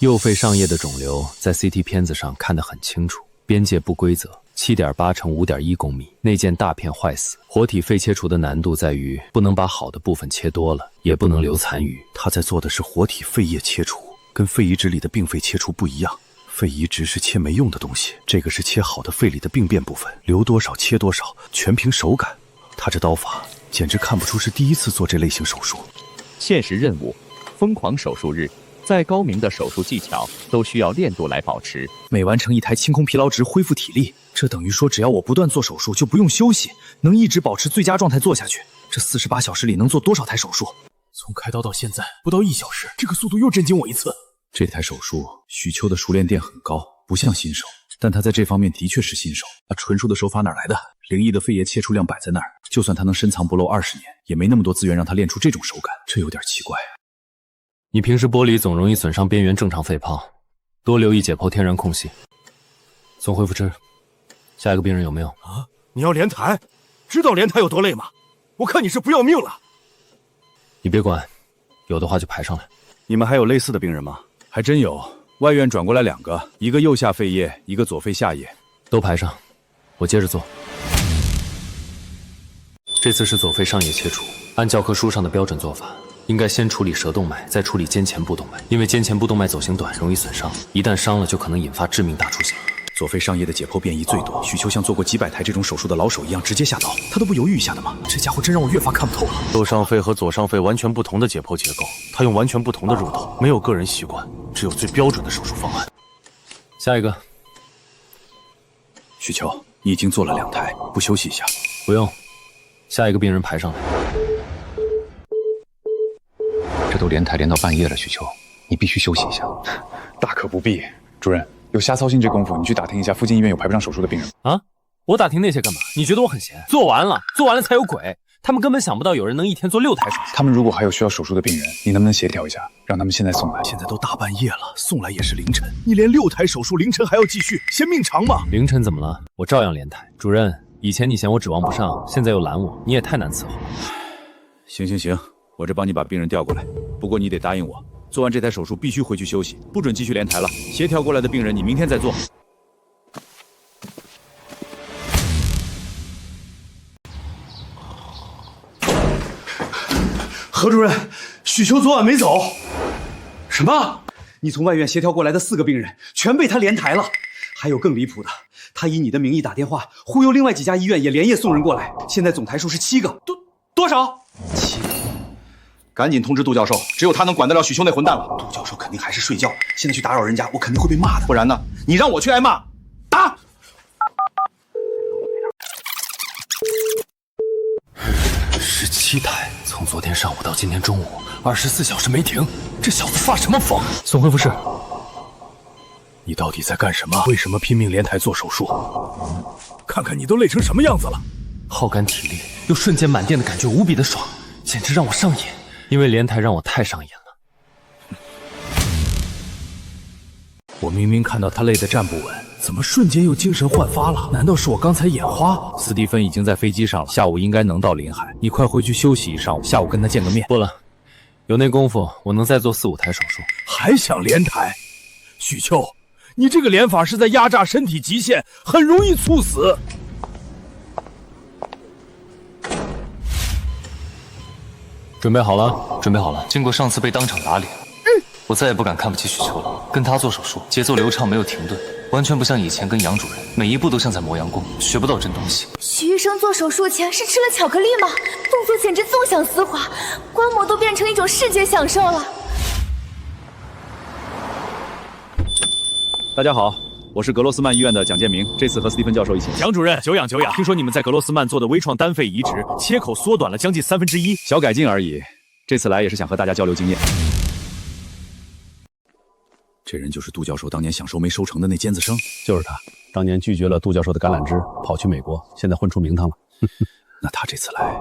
右肺上叶的肿瘤在 CT 片子上看得很清楚，边界不规则，7.8乘5.1公米，内件大片坏死。活体肺切除的难度在于不能把好的部分切多了，也不能留残余。他在做的是活体肺叶切除，跟肺移植里的病肺切除不一样。肺移植是切没用的东西，这个是切好的肺里的病变部分，留多少切多少，全凭手感。他这刀法简直看不出是第一次做这类型手术。现实任务，疯狂手术日，再高明的手术技巧都需要练度来保持。每完成一台清空疲劳值，恢复体力，这等于说只要我不断做手术就不用休息，能一直保持最佳状态做下去。这48小时里能做多少台手术？从开刀到现在不到1小时，这个速度又震惊我一次。这台手术许秋的熟练度很高，不像新手，但他在这方面的确是新手。他纯熟的手法哪来的？灵异的肺叶切除量摆在那儿，就算他能深藏不露20年，也没那么多资源让他练出这种手感，这有点奇怪。你平时剥离总容易损伤边缘正常肺泡，多留意解剖天然空隙。送恢复吃。下一个病人有没有？啊，你要连台？知道连台有多累吗？我看你是不要命了。你别管，有的话就排上来。你们还有类似的病人吗？还真有，外院转过来2个，一个右下肺叶，一个左肺下叶，都排上，我接着做。这次是左肺上叶切除，按教科书上的标准做法，应该先处理舌动脉，再处理肩前部动脉。因为肩前部动脉走行短，容易损伤，一旦伤了就可能引发致命大出血。左肺上叶的解剖变异最多，许秋像做过几百台这种手术的老手一样，直接下刀，他都不犹豫一下的吗？这家伙真让我越发看不透了。右上肺和左上肺完全不同的解剖结构，他用完全不同的入口，没有个人习惯，只有最标准的手术方案。下一个，许秋，你已经做了2台，不休息一下？不用，下一个病人排上来。这都连台连到半夜了，许秋，你必须休息一下。大可不必，主任。有瞎操心这功夫，你去打听一下附近医院有排不上手术的病人啊！我打听那些干嘛？你觉得我很闲？做完了才有鬼。他们根本想不到有人能一天做6台手术。他们如果还有需要手术的病人，你能不能协调一下，让他们现在送来？现在都大半夜了，送来也是凌晨。你连6台手术凌晨还要继续，嫌命长吗？凌晨怎么了？我照样连台。主任，以前你嫌我指望不上，现在又拦我，你也太难伺候了。行，我这帮你把病人调过来，不过你得答应我。做完这台手术必须回去休息，不准继续连台了。协调过来的病人，你明天再做。何主任，许秋昨晚没走。什么？你从外院协调过来的4个病人全被他连台了？还有更离谱的，他以你的名义打电话忽悠另外几家医院也连夜送人过来，现在总台数是7个。多少？7个。赶紧通知杜教授，只有他能管得了许秋那混蛋了。杜教授肯定还是睡觉，现在去打扰人家，我肯定会被骂的。不然呢？你让我去挨骂？打！17台，从昨天上午到今天中午，24小时没停，这小子发什么疯？送恢复室。你到底在干什么？为什么拼命连台做手术？看看你都累成什么样子了！耗干体力又瞬间满电的感觉无比的爽，简直让我上瘾。因为连台让我太上瘾了。我明明看到他累得站不稳，怎么瞬间又精神焕发了？难道是我刚才眼花？斯蒂芬已经在飞机上了，下午应该能到临海。你快回去休息一上午，下午跟他见个面。不了，有那功夫，我能再做4、5台手术。还想连台？许秋，你这个连法是在压榨身体极限，很容易猝死。准备好了，准备好了。经过上次被当场打脸，我再也不敢看不起许秋了。跟他做手术，节奏流畅，没有停顿，完全不像以前跟杨主任，每一步都像在磨洋工，学不到真东西。许医生做手术前是吃了巧克力吗？动作简直纵享丝滑，观摩都变成一种视觉享受了。大家好，我是格罗斯曼医院的蒋建明，这次和斯蒂芬教授一起。蒋主任，久仰久仰。听说你们在格罗斯曼做的微创单肺移植，切口缩短了将近1/3，小改进而已。这次来也是想和大家交流经验。这人就是杜教授当年想收没收成的那尖子生，就是他，当年拒绝了杜教授的橄榄枝，跑去美国，现在混出名堂了。那他这次来，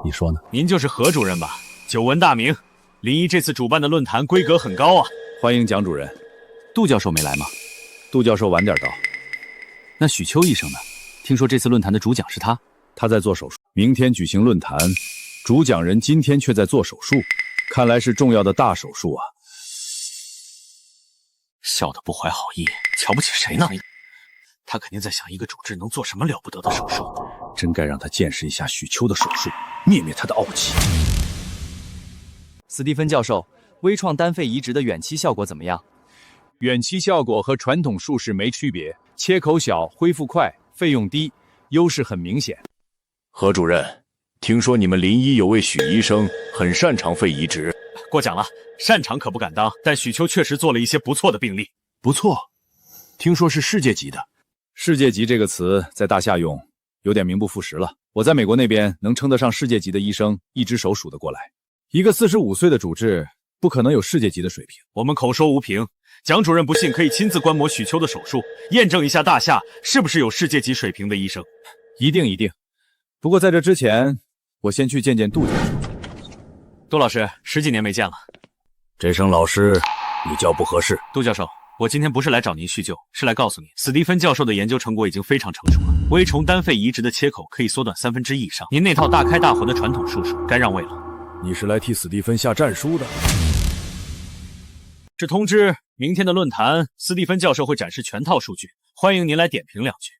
你说呢？您就是何主任吧？久闻大名，临沂这次主办的论坛规格很高啊。欢迎蒋主任。杜教授没来吗？杜教授晚点到。那许秋医生呢？听说这次论坛的主讲是他，他在做手术。明天举行论坛，主讲人今天却在做手术，看来是重要的大手术啊。笑得不怀好意，瞧不起谁呢？他肯定在想一个主治能做什么了不得的手术。真该让他见识一下许秋的手术，灭灭他的傲气。斯蒂芬教授，微创单肺移植的远期效果怎么样？远期效果和传统术式没区别，切口小，恢复快，费用低，优势很明显。何主任，听说你们临沂有位许医生很擅长肺移植。过奖了，擅长可不敢当，但许秋确实做了一些不错的病例。不错，听说是世界级的。世界级这个词在大夏用，有点名不副实了。我在美国那边能称得上世界级的医生，一只手数得过来。一个45岁的主治，不可能有世界级的水平。我们口说无凭，蒋主任不信可以亲自观摩许秋的手术，验证一下大夏是不是有世界级水平的医生。一定一定。不过在这之前，我先去见见杜教授。杜老师，10几年没见了。这声老师，你叫不合适。杜教授，我今天不是来找您叙旧，是来告诉你，史蒂芬教授的研究成果已经非常成熟了。微虫单肺移植的切口可以缩短1/3以上，您那套大开大合的传统术式该让位了。你是来替史蒂芬下战书的？是通知，明天的论坛，斯蒂芬教授会展示全套数据，欢迎您来点评2句。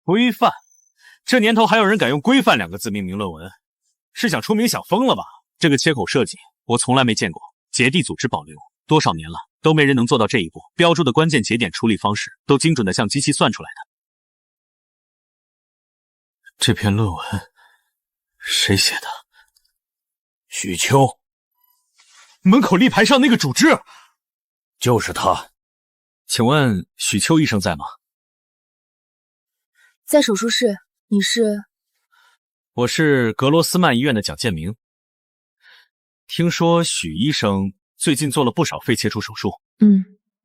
规范，这年头还有人敢用规范2个字命名论文，是想出名想疯了吧？这个切口设计我从来没见过，节地组织保留多少年了，都没人能做到这一步。标注的关键节点处理方式都精准的像机器算出来的。这篇论文谁写的？许秋。门口立牌上那个主治就是他。请问许秋医生在吗？在手术室。你是？我是格罗斯曼医院的蒋建明。听说许医生最近做了不少肺切除手术。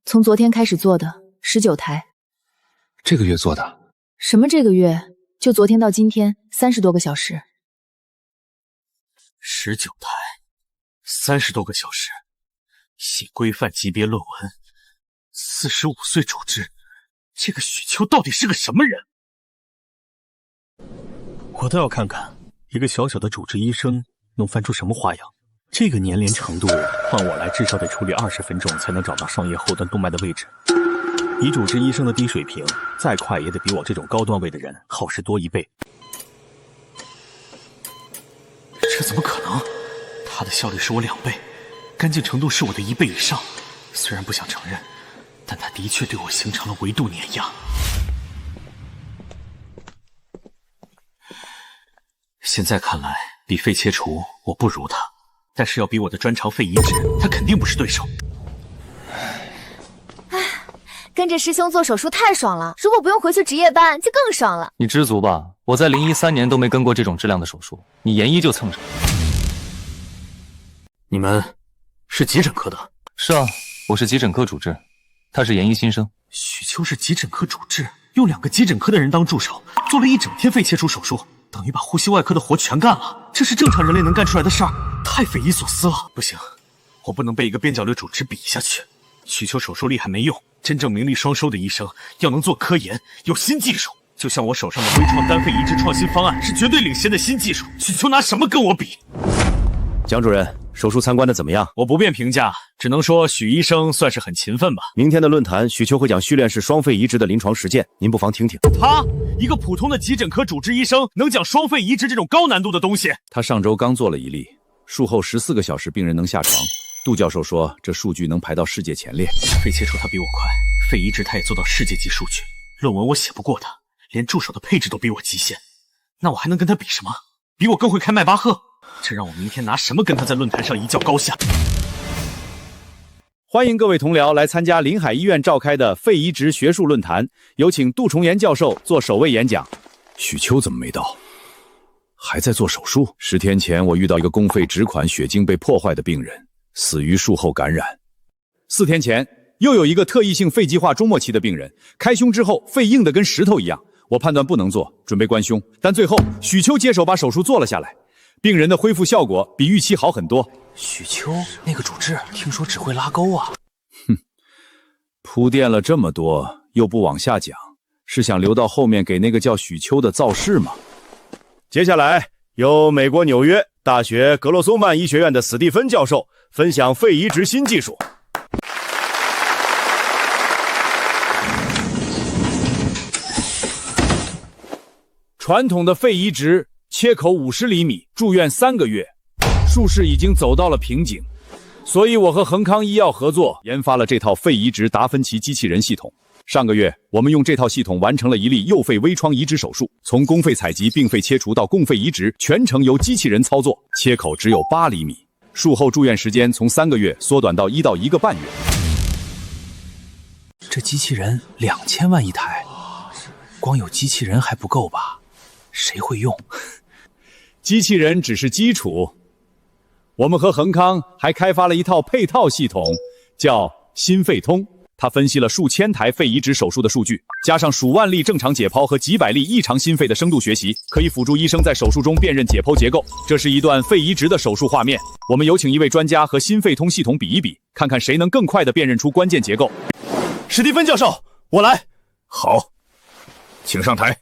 从昨天开始做的19台。这个月做的？什么这个月？就昨天到今天30多个小时。19台，30多个小时，写规范级别论文，45岁主治，这个许秋到底是个什么人？我倒要看看一个小小的主治医生能翻出什么花样。这个粘连程度，换我来至少得处理20分钟才能找到上叶后端动脉的位置。以主治医生的低水平，再快也得比我这种高段位的人耗时多1倍。这怎么可能？他的效率是我2倍，干净程度是我的1倍以上。虽然不想承认，但他的确对我形成了维度碾压。现在看来，比肺切除我不如他，但是要比我的专长肺移植，他肯定不是对手。跟着师兄做手术太爽了，如果不用回去值夜班，就更爽了。你知足吧，我在013年都没跟过这种质量的手术，你研一就蹭上。你们是急诊科的？是啊，我是急诊科主治，他是研一新生。许秋是急诊科主治，用2个急诊科的人当助手，做了1整天肺切除手术，等于把呼吸外科的活全干了。这是正常人类能干出来的事儿，太匪夷所思了。不行，我不能被一个边角料主治比下去。许秋手术厉害没用，真正名利双收的医生要能做科研，有新技术。就像我手上的微创单肺移植创新方案是绝对领先的新技术，许秋拿什么跟我比？蒋主任，手术参观的怎么样？我不便评价，只能说许医生算是很勤奋吧。明天的论坛，许秋会讲序列式双肺移植的临床实践，您不妨听听。他一个普通的急诊科主治医生，能讲双肺移植这种高难度的东西？他上周刚做了1例，术后14个小时病人能下床。杜教授说，这数据能排到世界前列。肺切除他比我快，肺移植他也做到世界级数据。论文我写不过他，连助手的配置都比我极限，那我还能跟他比什么？比我更会开迈巴赫？这让我明天拿什么跟他在论坛上一较高下？欢迎各位同僚来参加临海医院召开的肺移植学术论坛，有请杜重岩教授做首位演讲。许秋怎么没到？还在做手术？10天前我遇到一个公费植款血晶被破坏的病人，死于术后感染。4天前又有一个特异性肺计划终末期的病人，开胸之后肺硬得跟石头一样，我判断不能做，准备关胸，但最后许秋接手把手术做了下来。病人的恢复效果比预期好很多。许秋那个主治，听说只会拉钩啊！铺垫了这么多，又不往下讲，是想留到后面给那个叫许秋的造势吗？接下来由美国纽约大学格罗松曼医学院的史蒂芬教授分享肺移植新技术。传统的肺移植切口50厘米，住院3个月，术式已经走到了瓶颈，所以我和恒康医药合作研发了这套肺移植达芬奇机器人系统。上个月，我们用这套系统完成了1例右肺微创移植手术，从公肺采集、并肺切除到共肺移植，全程由机器人操作，切口只有8厘米，术后住院时间从3个月缩短到1到1个半月。这机器人2000万一台，光有机器人还不够吧？谁会用？机器人只是基础，我们和恒康还开发了一套配套系统，叫心肺通。它分析了数千台肺移植手术的数据，加上数万例正常解剖和几百例异常心肺的深度学习，可以辅助医生在手术中辨认解剖结构。这是一段肺移植的手术画面，我们有请一位专家和心肺通系统比一比，看看谁能更快地辨认出关键结构。史蒂芬教授，我来。好，请上台。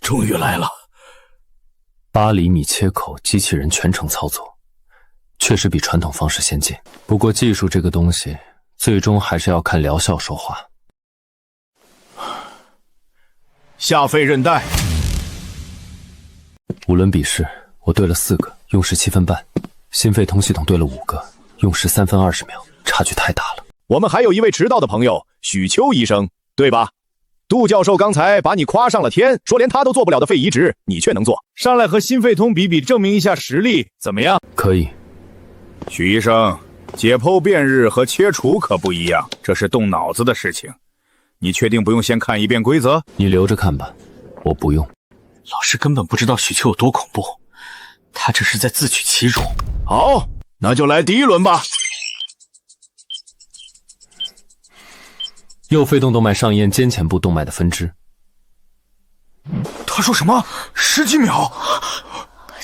终于来了。8厘米切口机器人全程操作，确实比传统方式先进。不过技术这个东西，最终还是要看疗效说话。下肺韧带。5轮比试，我对了4个，用时7分半；心肺通系统对了5个，用时3分20秒，差距太大了。我们还有一位迟到的朋友，许秋医生，对吧？杜教授刚才把你夸上了天，说连他都做不了的肺移植，你却能做。上来和心肺通比比，证明一下实力，怎么样？可以。许医生，解剖辨认和切除可不一样，这是动脑子的事情。你确定不用先看一遍规则？你留着看吧，我不用。老师根本不知道许秋有多恐怖，他这是在自取其辱。好，那就来第1轮吧。右肺动动脉上咽肩前部动脉的分支。他说什么？10几秒？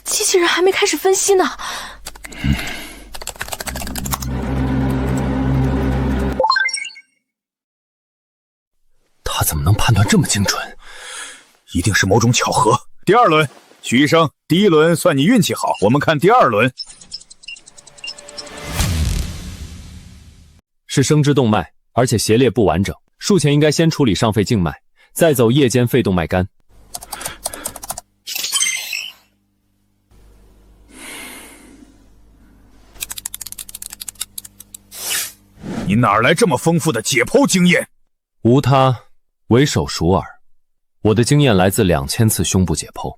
机器人还没开始分析呢。他怎么能判断这么精准？一定是某种巧合。第2轮，许医生，第1轮算你运气好，我们看第2轮。是生支动脉，而且斜列不完整。术前应该先处理上肺静脉，再走夜间肺动脉干。你哪来这么丰富的解剖经验？无他，唯手熟耳。我的经验来自2000次胸部解剖。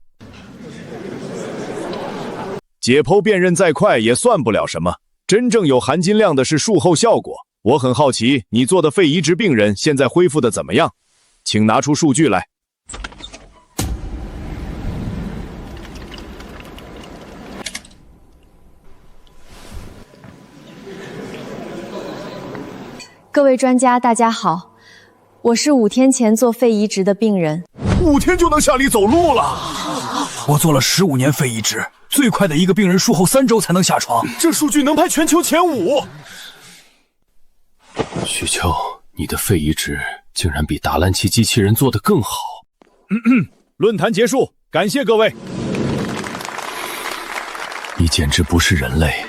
解剖辨认再快也算不了什么，真正有含金量的是术后效果。我很好奇，你做的肺移植病人现在恢复的怎么样？请拿出数据来。各位专家，大家好，我是5天前做肺移植的病人。5天就能下里走路了？我做了15年肺移植，最快的一个病人术后3周才能下床，这数据能排全球前5。许秋，你的肺移植竟然比达兰奇机器人做得更好。论坛结束，感谢各位。你简直不是人类。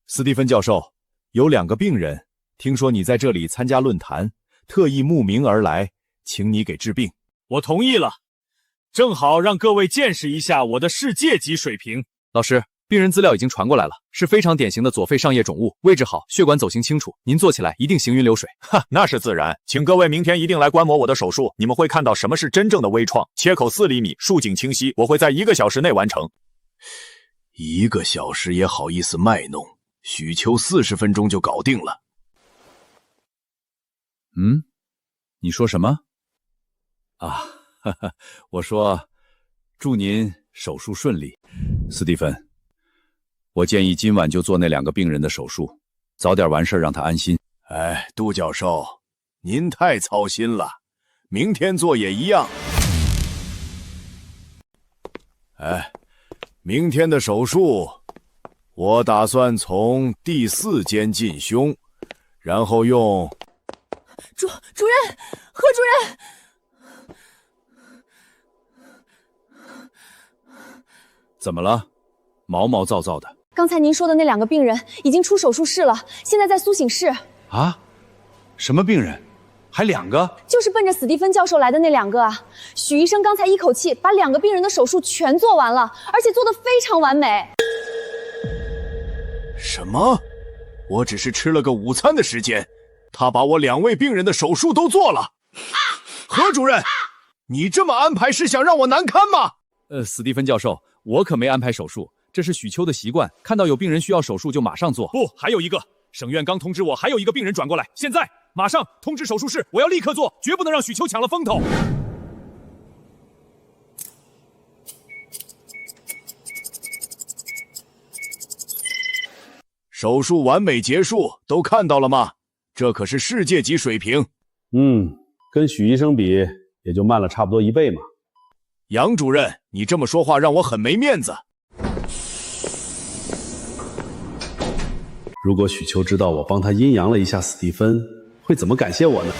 斯蒂芬教授，有2个病人，听说你在这里参加论坛，特意慕名而来，请你给治病。我同意了，正好让各位见识一下我的世界级水平。老师，病人资料已经传过来了，是非常典型的左肺上叶肿物，位置好，血管走形清楚，您做起来一定行云流水。那是自然，请各位明天一定来观摩我的手术，你们会看到什么是真正的微创，切口4厘米，束颈清晰，我会在1个小时内完成。1个小时也好意思卖弄？许秋40分钟就搞定了。你说什么？我说，祝您手术顺利，斯蒂芬。我建议今晚就做那2个病人的手术，早点完事让他安心。哎，杜教授，您太操心了，明天做也一样。哎，明天的手术，我打算从第4间进胸，然后用……主任，何主任。怎么了？毛毛躁躁的。刚才您说的那2个病人已经出手术室了，现在在苏醒室。啊？什么病人？还2个？就是奔着史蒂芬教授来的那2个啊！许医生刚才一口气把2个病人的手术全做完了，而且做得非常完美。什么？我只是吃了个午餐的时间，他把我2位病人的手术都做了。何主任，你这么安排是想让我难堪吗？斯蒂芬教授，我可没安排手术，这是许秋的习惯，看到有病人需要手术就马上做。不，还有一个，省院刚通知我还有一个病人转过来，现在马上通知手术室，我要立刻做，绝不能让许秋抢了风头。手术完美结束，都看到了吗？这可是世界级水平。跟许医生比，也就慢了差不多1倍嘛。杨主任，你这么说话让我很没面子。如果许秋知道我帮他阴阳了一下史蒂芬，会怎么感谢我呢？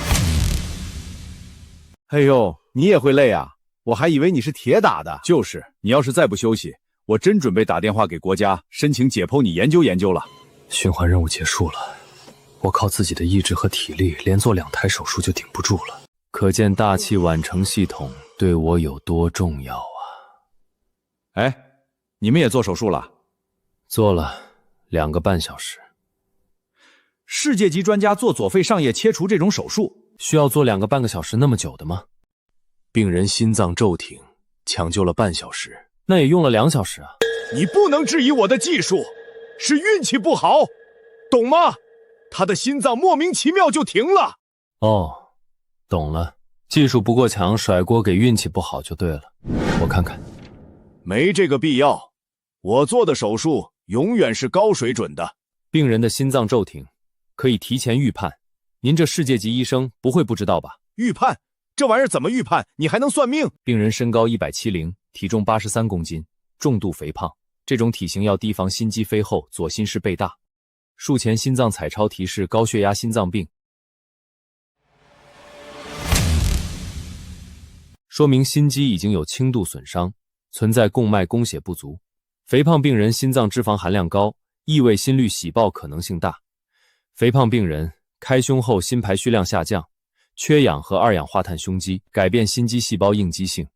哎呦，你也会累啊？我还以为你是铁打的。就是，你要是再不休息，我真准备打电话给国家申请解剖你研究研究了。循环任务结束了，我靠自己的意志和体力连做2台手术就顶不住了，可见大气晚成系统对我有多重要啊！哎，你们也做手术了？做了2个半小时。世界级专家做左肺上叶切除这种手术，需要做2个半个小时那么久的吗？病人心脏骤停，抢救了半小时，那也用了2小时啊！你不能质疑我的技术，是运气不好，懂吗？他的心脏莫名其妙就停了。哦，懂了，技术不够强，甩锅给运气不好就对了。我看看，没这个必要。我做的手术永远是高水准的。病人的心脏骤停，可以提前预判。您这世界级医生不会不知道吧？预判？这玩意儿怎么预判？你还能算命？病人身高170，体重83公斤，重度肥胖。这种体型要提防心肌肥厚，左心室倍大。术前心脏彩超提示高血压心脏病，说明心肌已经有轻度损伤，存在供脉供血不足。肥胖病人心脏脂肪含量高，意味心率喜爆可能性大。肥胖病人开胸后心排序量下降，缺氧和二氧化碳胸肌，改变心肌细胞应激性。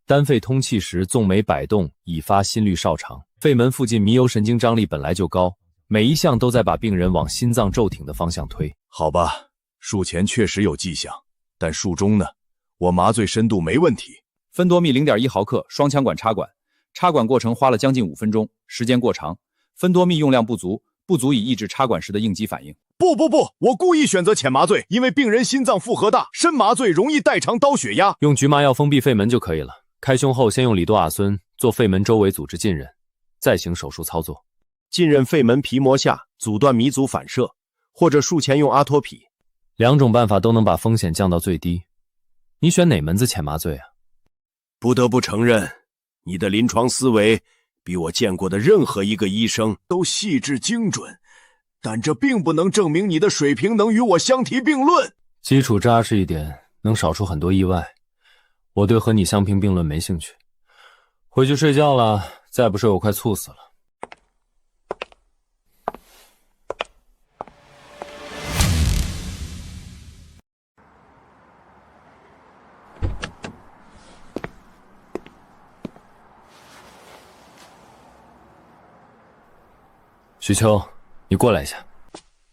单肺通气时纵眉摆动，引发心律少长。肺门附近迷游神经张力本来就高，每一项都在把病人往心脏骤停的方向推。好吧，术前确实有迹象，但术中呢？我麻醉深度没问题。芬多蜜 0.1 毫克，双腔管插管，插管过程花了将近5分钟，时间过长。芬多蜜用量不足，不足以抑制插管时的应激反应。不，我故意选择浅麻醉，因为病人心脏负荷大，深麻醉容易代偿高血压。用局麻药封闭肺门就可以了。开胸后先用里多阿孙做肺门周围组织浸润，再行手术操作。浸润肺门皮膜下，阻断迷阻反射，或者术前用阿托匹。2种办法都能把风险降到最低。你选哪门子浅麻醉啊？不得不承认，你的临床思维比我见过的任何一个医生都细致精准，但这并不能证明你的水平能与我相提并论。基础扎实一点，能少出很多意外。我对和你相提并论没兴趣。回去睡觉了，再不睡我快猝死了。许秋，你过来一下。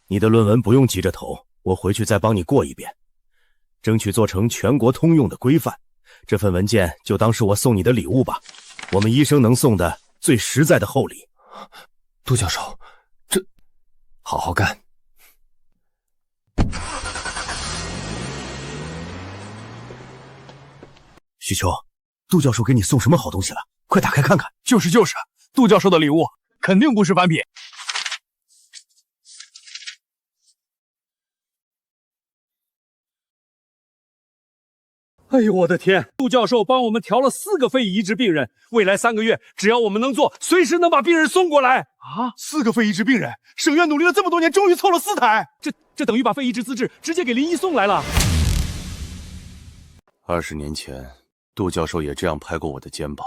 你的论文不用急着投，我回去再帮你过一遍，争取做成全国通用的规范。这份文件就当是我送你的礼物吧，我们医生能送的最实在的厚礼。杜教授，这好好干。许秋，杜教授给你送什么好东西了？快打开看看。就是，杜教授的礼物肯定不是凡品。哎呦我的天！杜教授帮我们调了4个肺移植病人，未来3个月，只要我们能做，随时能把病人送过来。啊，4个肺移植病人，省院努力了这么多年，终于凑了4台，这等于把肺移植资质直接给林一送来了。20年前，杜教授也这样拍过我的肩膀。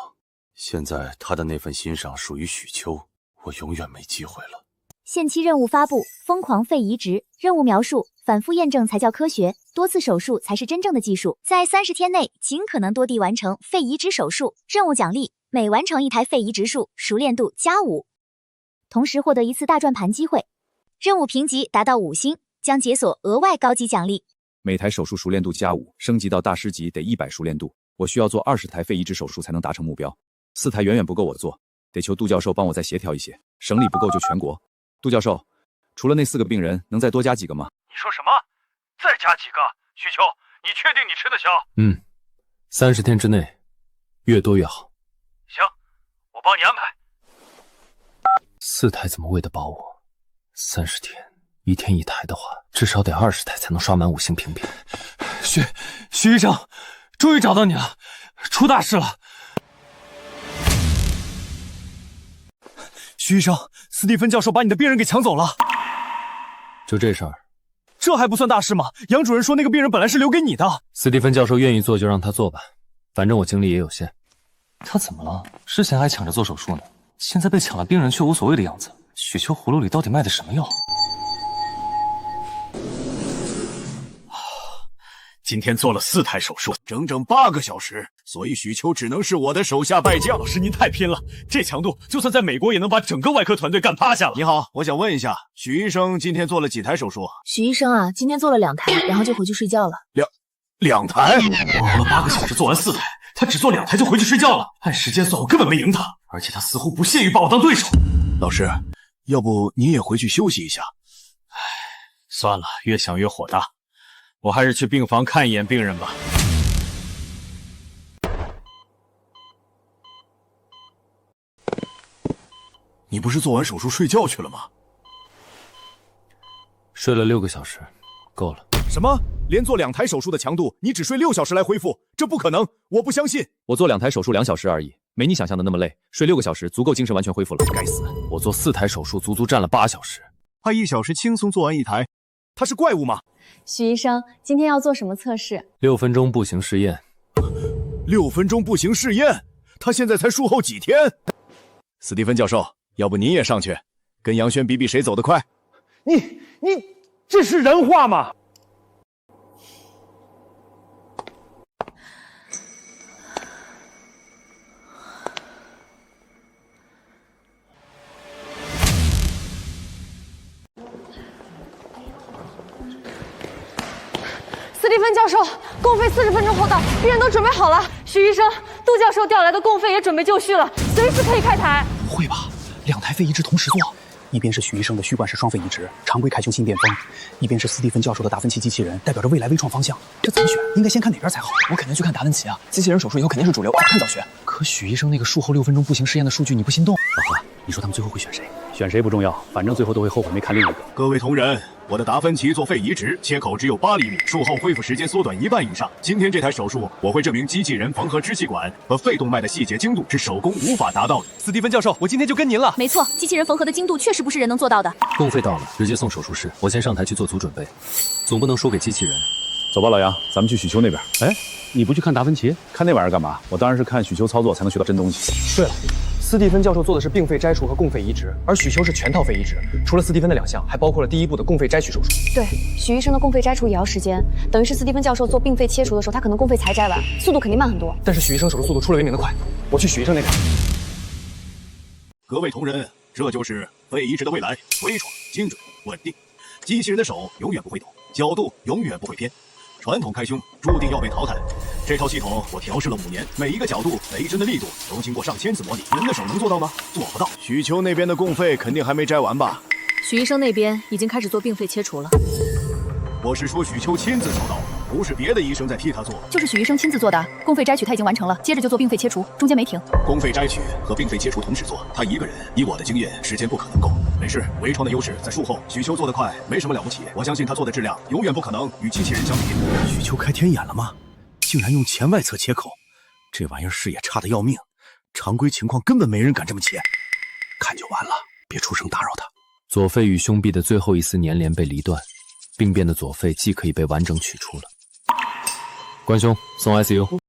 现在他的那份欣赏属于许秋，我永远没机会了。限期任务发布：疯狂肺移植。任务描述：反复验证才叫科学，多次手术才是真正的技术。在30天内尽可能多地完成肺移植手术。任务奖励：每完成1台肺移植术，熟练度+5，同时获得1次大转盘机会。任务评级达到5星，将解锁额外高级奖励。每台手术熟练度+5，升级到大师级得100熟练度。我需要做20台肺移植手术才能达成目标，4台远远不够我做，得求杜教授帮我再协调一些，省里不够就全国。杜教授，除了那4个病人，能再多加几个吗？你说什么？再加几个？许秋，你确定你吃得消？30天之内，越多越好。行，我帮你安排。 4台怎么喂得饱我？30天，1天1台的话，至少得20台才能刷满5星评比。许医生，终于找到你了，出大事了！许医生，斯蒂芬教授把你的病人给抢走了。就这事儿，这还不算大事吗？杨主任说那个病人本来是留给你的。斯蒂芬教授愿意做就让他做吧，反正我精力也有限。他怎么了？之前还抢着做手术呢，现在被抢了病人却无所谓的样子。雪球葫芦里到底卖的什么药？今天做了4台手术，整整8个小时，所以许秋只能是我的手下败将。老师您太拼了，这强度就算在美国也能把整个外科团队干趴下了。你好，我想问一下，许医生今天做了几台手术？许医生啊，今天做了2台，然后就回去睡觉了。两台？我熬了8个小时做完4台，他只做2台就回去睡觉了。按时间算，我根本没赢他，而且他似乎不屑于把我当对手。老师，要不你也回去休息一下？算了，越想越火大。我还是去病房看一眼病人吧。你不是做完手术睡觉去了吗？睡了6个小时，够了。什么？连做2台手术的强度，你只睡6小时来恢复？这不可能，我不相信。我做2台手术2小时而已，没你想象的那么累。睡6个小时足够精神完全恢复了。该死，我做4台手术足足站了8小时。他1小时轻松做完1台，他是怪物吗？许医生，今天要做什么测试？6分钟步行试验。6分钟步行试验？他现在才术后几天？斯蒂芬教授，要不你也上去，跟杨轩比比谁走得快？你这是人话吗？斯蒂芬教授，共费40分钟后到，病人都准备好了。许医生，杜教授调来的共费也准备就绪了，随时可以开台。不会吧？2台肺移植同时做，一边是许医生的血管式双肺移植，常规开胸心电风；一边是斯蒂芬教授的达芬奇机器人，代表着未来微创方向。这怎么选？应该先看哪边才好？我肯定去看达芬奇啊！机器人手术以后肯定是主流，早看早学。可许医生那个术后6分钟步行试验的数据，你不心动？老何，你说他们最后会选谁？选谁不重要，反正最后都会后悔没看另一个。各位同仁，我的达芬奇做肺移植，切口只有8厘米，术后恢复时间缩短1半以上。今天这台手术，我会证明机器人缝合支气管和肺动脉的细节精度是手工无法达到的。斯蒂芬教授，我今天就跟您了。没错，机器人缝合的精度确实不是人能做到的。共费到了，直接送手术室。我先上台去做足准备，总不能输给机器人。走吧，老杨，咱们去许秋那边。哎，你不去看达芬奇？看那玩意儿干嘛？我当然是看许秋操作才能学到真东西。对了，斯蒂芬教授做的是并肺摘除和共肺移植，而许秋是全套肺移植。除了斯蒂芬的2项，还包括了第1步的共肺摘取手术。对，许医生的共肺摘除也要时间，等于是斯蒂芬教授做并肺切除的时候，他可能共肺才摘完，速度肯定慢很多。但是许医生手术速度出了为名的快，我去许医生那边。各位同仁，这就是肺移植的未来，微创、精准、稳定。机器人的手永远不会抖，角度永远不会偏。传统开胸注定要被淘汰。这套系统我调试了5年，每一个角度、每一针的力度都经过上千次模拟。人的手能做到吗？做不到。许秋那边的共肺肯定还没摘完吧？许医生那边已经开始做并肺切除了。我是说许秋亲自操刀，不是别的医生在替他做。就是许医生亲自做的，共肺摘取他已经完成了，接着就做并肺切除，中间没停。共肺摘取和并肺切除同时做，他一个人，以我的经验，时间不可能够。没事，微创的优势在术后，许秋做得快，没什么了不起。我相信他做的质量永远不可能与机器人相比。许秋开天眼了吗？竟然用前外侧切口，这玩意儿视野差得要命，常规情况根本没人敢这么切。看就完了，别出声打扰他。左肺与胸壁的最后一丝粘连被离断，病变的左肺既可以被完整取出了。关胸，送 ICU。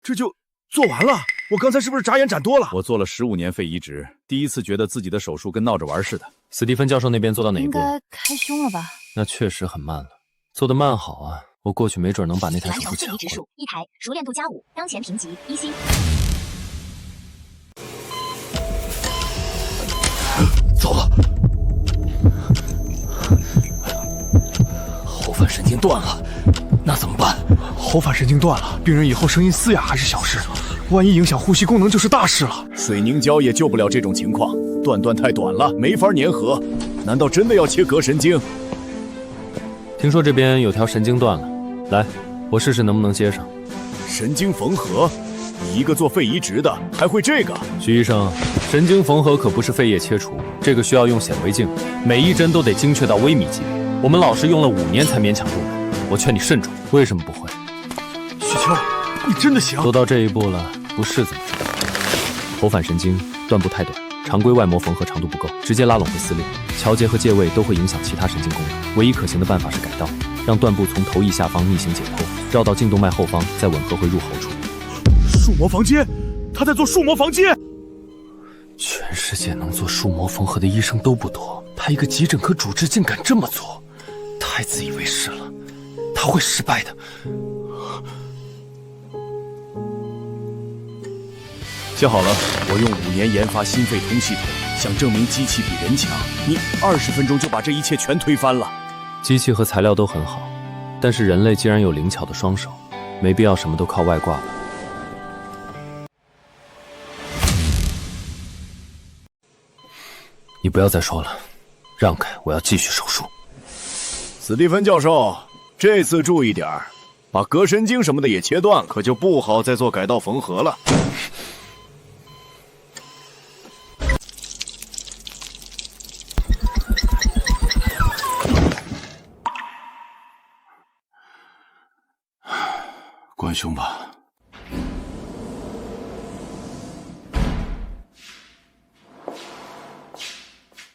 这就做完了？我刚才是不是眨眼眨多了？我做了15年肺移植，第一次觉得自己的手术跟闹着玩似的。斯蒂芬教授那边做到哪一步？应该开胸了吧？那确实很慢了，做得慢好啊！我过去没准能把那台手术抢完成肺移植术1台，熟练度+5，当前评级1星。走了。喉返神经断了，那怎么办？喉返神经断了，病人以后声音嘶哑还是小事，万一影响呼吸功能就是大事了。水凝胶也救不了这种情况，断太短了，没法粘合。难道真的要切膈神经？听说这边有条神经断了，来，我试试能不能接上。神经缝合？你一个做肺移植的还会这个？徐医生，神经缝合可不是肺叶切除，这个需要用显微镜，每一针都得精确到微米级别。我们老师用了5年才勉强入门，我劝你慎重。为什么不会？许秋，你真的行？都到这一步了，不试怎么知道？喉返神经断部太短，常规外膜缝合长度不够，直接拉拢会撕裂，桥节和界位都会影响其他神经功能。唯一可行的办法是改道，让断部从头翼下方逆行解剖，绕到颈动脉后方，再吻合回入喉处。树膜房间，他在做树膜房间。全世界能做树膜缝合的医生都不多，他一个急诊科主治竟敢这么做，太自以为是了，他会失败的。想好了，我用5年研发心肺通系统，想证明机器比人强。你20分钟就把这一切全推翻了。机器和材料都很好，但是人类既然有灵巧的双手，没必要什么都靠外挂吧。你不要再说了，让开，我要继续手术。斯蒂芬教授，这次注意点儿，把膈神经什么的也切断了，可就不好再做改道缝合了。关胸吧。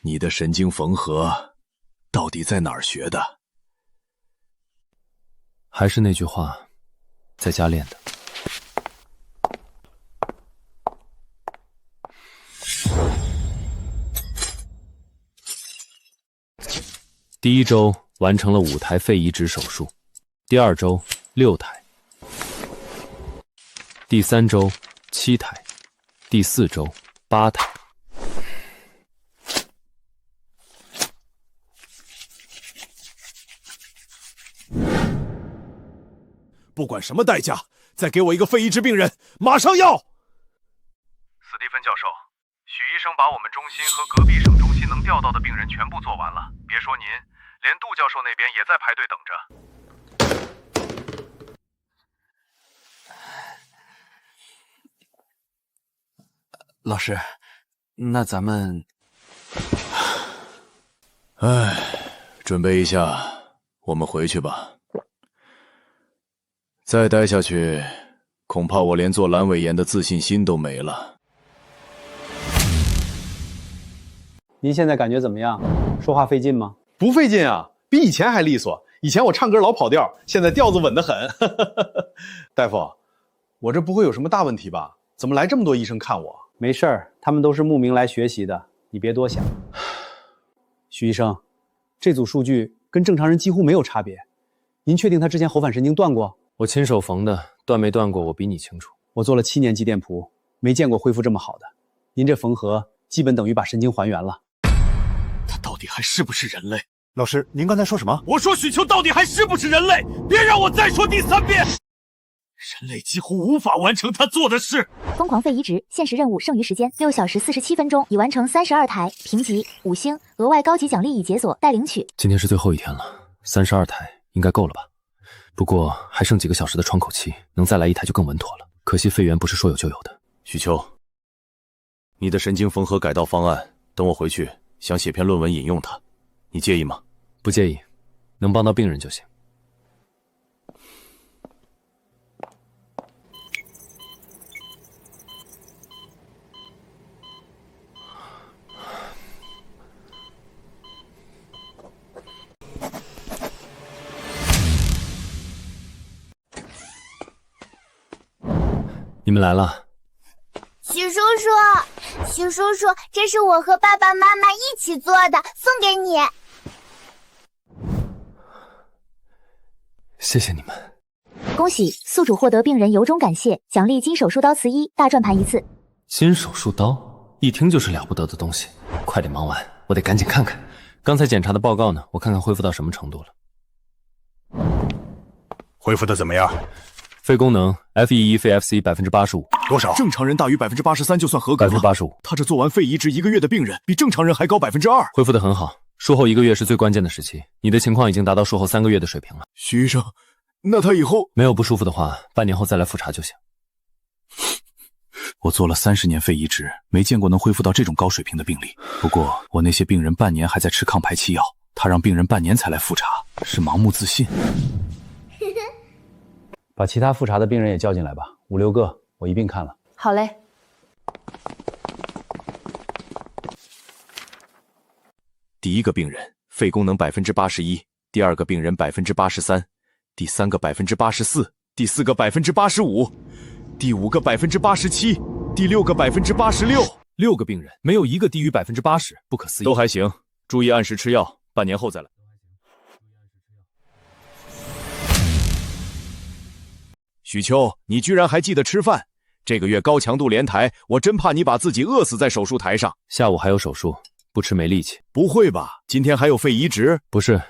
你的神经缝合到底在哪儿学的？还是那句话，在家练的。第1周完成了5台肺移植手术，第2周6台，第3周7台，第4周8台。不管什么代价，再给我一个肺移植病人，马上要！斯蒂芬教授，许医生把我们中心和隔壁省中心能调到的病人全部做完了，别说您，连杜教授那边也在排队等着。老师，那咱们……哎，准备一下，我们回去吧。再待下去，恐怕我连做阑尾炎的自信心都没了。您现在感觉怎么样？说话费劲吗？不费劲啊，比以前还利索。以前我唱歌老跑调，现在调子稳得很。大夫，我这不会有什么大问题吧？怎么来这么多医生看我？没事儿，他们都是慕名来学习的，你别多想。许医生，这组数据跟正常人几乎没有差别。您确定他之前喉返神经断过？我亲手缝的，断没断过我比你清楚。我做了7年肌电图，没见过恢复这么好的。您这缝合基本等于把神经还原了。他到底还是不是人类？老师，您刚才说什么？我说许秋到底还是不是人类？别让我再说第3遍！人类几乎无法完成他做的事。疯狂肺移植，限时任务，剩余时间6小时47分钟，已完成32台，评级5星，额外高级奖励已解锁，待领取。今天是最后一天了，32台应该够了吧？不过还剩几个小时的窗口期，能再来1台就更稳妥了。可惜肺源不是说有就有的。许秋，你的神经缝合改道方案，等我回去想写篇论文引用它，你介意吗？不介意，能帮到病人就行。你们来了。许叔叔，许叔叔，这是我和爸爸妈妈一起做的，送给你。谢谢你们。恭喜，宿主获得病人由衷感谢，奖励金手术刀磁1，大转盘1次。金手术刀，一听就是了不得的东西。快点忙完，我得赶紧看看。刚才检查的报告呢？我看看恢复到什么程度了。恢复的怎么样？肺功能 FEE 肺 FC 85%，多少？正常人大于83%就算合格了。85%。他这做完肺移植1个月的病人，比正常人还高2%。恢复得很好，术后1个月是最关键的时期，你的情况已经达到术后3个月的水平了。徐医生，那他以后没有不舒服的话，半年后再来复查就行。我做了30年肺移植，没见过能恢复到这种高水平的病例。不过我那些病人半年还在吃抗排气药，他让病人半年才来复查，是盲目自信。把其他复查的病人也叫进来吧，5、6个，我一并看了。好嘞。第一个病人肺功能81%，第二个病人83%，第三个84%，第四个85%，第五个87%，第六个86%。6个病人没有一个低于80%，不可思议。都还行，注意按时吃药，半年后再来。许秋，你居然还记得吃饭？这个月高强度连台，我真怕你把自己饿死在手术台上。下午还有手术，不吃没力气。不会吧？今天还有肺移植？不是，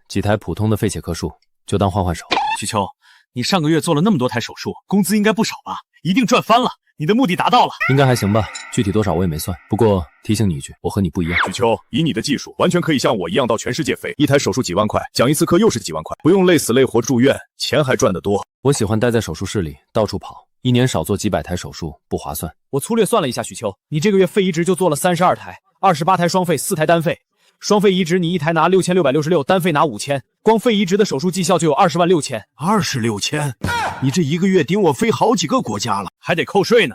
几台普通的肺切科术，就当换换手。许秋，你上个月做了那么多台手术，工资应该不少吧？一定赚翻了，你的目的达到了。应该还行吧，具体多少我也没算。不过提醒你一句，我和你不一样。许秋，以你的技术，完全可以像我一样到全世界飞，一台手术几万块，讲一次课又是几万块，不用累死累活住院，钱还赚得多。我喜欢待在手术室里，到处跑，一年少做几百台手术不划算。我粗略算了一下，许秋，你这个月肺移植就做了32台，28台双肺，4台单肺。双肺移植你一台拿6666，单肺拿5000，光肺移植的手术绩效就有20万6千。26千，你这一个月顶我飞好几个国家了，还得扣税呢，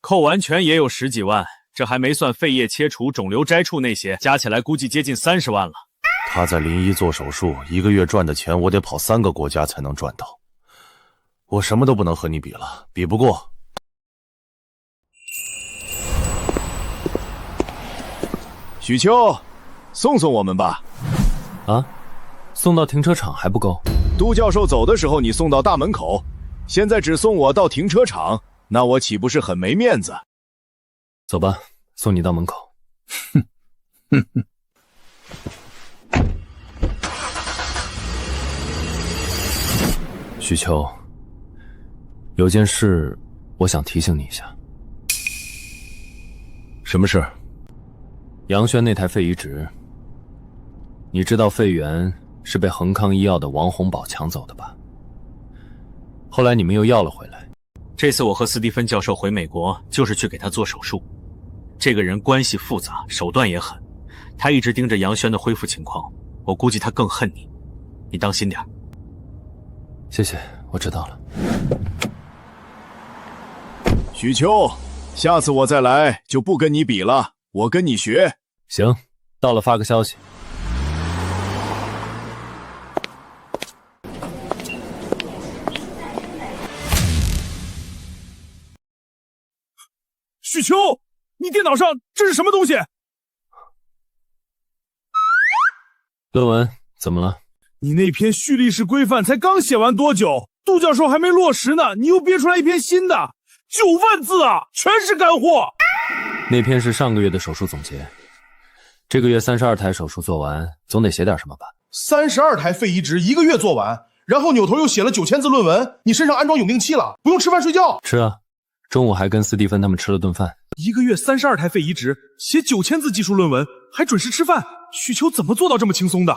扣完全也有10几万，这还没算肺叶切除、肿瘤摘除那些，加起来估计接近30万了。他在临沂做手术，一个月赚的钱，我得跑3个国家才能赚到。我什么都不能和你比了，比不过。许秋，送送我们吧。啊？送到停车场还不够？杜教授走的时候你送到大门口，现在只送我到停车场，那我岂不是很没面子？走吧，送你到门口。哼哼哼。许秋，有件事我想提醒你一下。什么事？杨轩那台肺移植，你知道肺源是被恒康医药的王洪宝抢走的吧？后来你们又要了回来。这次我和斯蒂芬教授回美国，就是去给他做手术。这个人关系复杂，手段也狠，他一直盯着杨轩的恢复情况，我估计他更恨你，你当心点。谢谢，我知道了。许秋，下次我再来就不跟你比了，我跟你学。行，到了发个消息。许秋，你电脑上这是什么东西？论文怎么了？你那篇蓄力式规范才刚写完多久？杜教授还没落实呢，你又憋出来一篇新的，9万字啊，全是干货。那篇是上个月的手术总结，这个月32台手术做完，总得写点什么吧？32台肺移植一个月做完，然后扭头又写了9000字论文，你身上安装永定器了，不用吃饭睡觉？吃啊，中午还跟斯蒂芬他们吃了顿饭。一个月32台肺移植，写9000字技术论文，还准时吃饭，许秋怎么做到这么轻松的？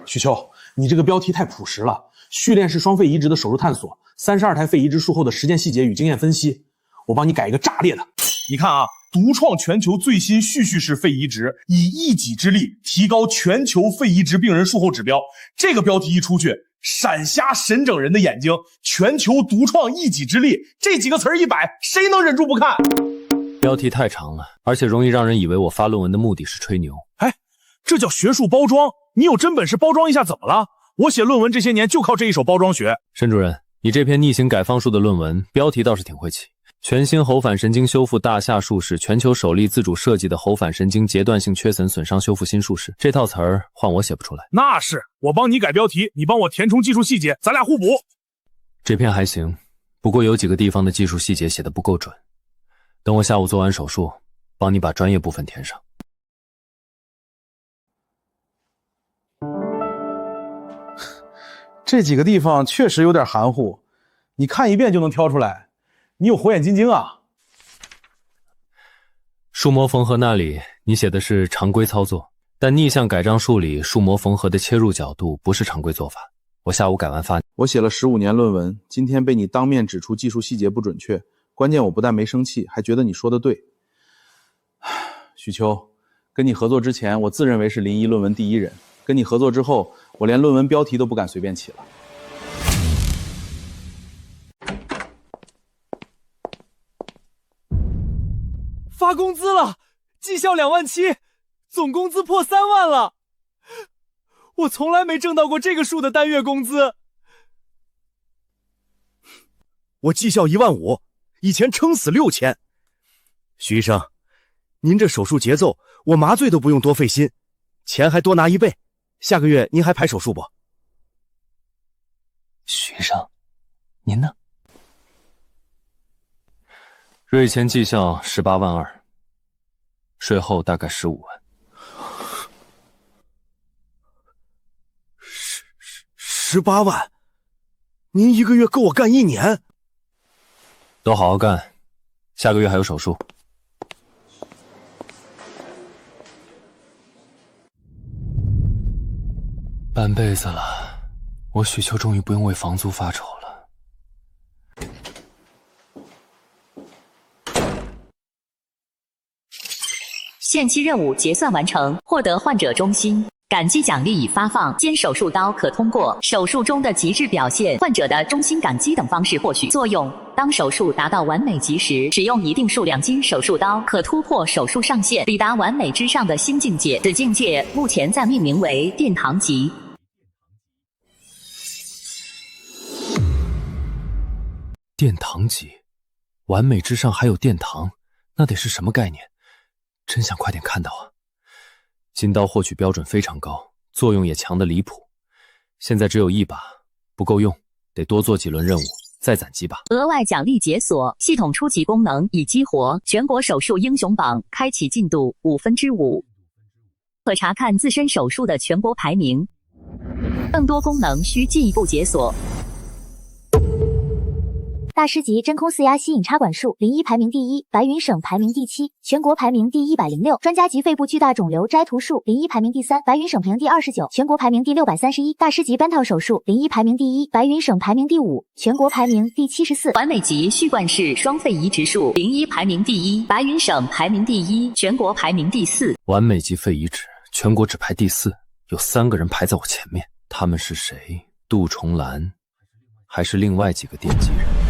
许秋，你这个标题太朴实了。序列式双肺移植的手术探索，32台肺移植术后的实践细节与经验分析。我帮你改一个炸裂的。你看啊，独创全球最新序式肺移植，以一己之力提高全球肺移植病人术后指标。这个标题一出去，闪瞎神整人的眼睛。全球独创一己之力，这几个词儿一摆，谁能忍住不看？标题太长了，而且容易让人以为我发论文的目的是吹牛。哎，这叫学术包装。你有真本事包装一下怎么了？我写论文这些年就靠这一手包装学。申主任，你这篇逆行改方术的论文标题倒是挺会起，全新喉返神经修复大下术是全球首例自主设计的喉返神经阶段性缺损损伤修复新术式，这套词儿换我写不出来。那是，我帮你改标题，你帮我填充技术细节，咱俩互补。这篇还行，不过有几个地方的技术细节写得不够准，等我下午做完手术，帮你把专业部分填上。这几个地方确实有点含糊，你看一遍就能挑出来，你有火眼金睛啊。数模缝合那里你写的是常规操作，但逆向改章术里数模缝合的切入角度不是常规做法。我下午改完发你。我写了15年论文，今天被你当面指出技术细节不准确，关键我不但没生气，还觉得你说的对。许秋，跟你合作之前，我自认为是临沂论文第一人，跟你合作之后，我连论文标题都不敢随便起了。发工资了，绩效2万7，总工资破3万了，我从来没挣到过这个数的单月工资。我绩效1万5，以前撑死6000。徐医生，您这手术节奏，我麻醉都不用多费心，钱还多拿1倍。下个月您还排手术不？徐医生，您呢？税前绩效18万2，税后大概15万。18万，您一个月够我干1年。都好好干，下个月还有手术。半辈子了，我许秋终于不用为房租发愁了。限期任务结算完成，获得患者中心感激奖励已发放，兼手术刀可通过手术中的极致表现、患者的衷心感激等方式获取作用。当手术达到完美级时，使用一定数量金手术刀可突破手术上限，抵达完美之上的新境界。此境界目前暂命名为殿堂级。殿堂级，完美之上还有殿堂，那得是什么概念？真想快点看到啊！金刀获取标准非常高，作用也强得离谱。现在只有1把，不够用，得多做几轮任务，再攒几把。额外奖励解锁，系统初级功能已激活，全国手术英雄榜开启进度5%，可查看自身手术的全国排名。更多功能需进一步解锁。大师级真空四压吸引插管术，01排名第1，白云省排名第7，全国排名第106。专家级肺部巨大肿瘤摘除术，01排名第3，白云省排名第29，全国排名第631。大师级扳套手术，01排名第1，白云省排名第5，全国排名第74。完美级续冠式双肺移植术，01排名第1，白云省排名第1，全国排名第4。完美级肺移植，全国只排第4，有3个人排在我前面，他们是谁？杜重兰，还是另外几个奠基人？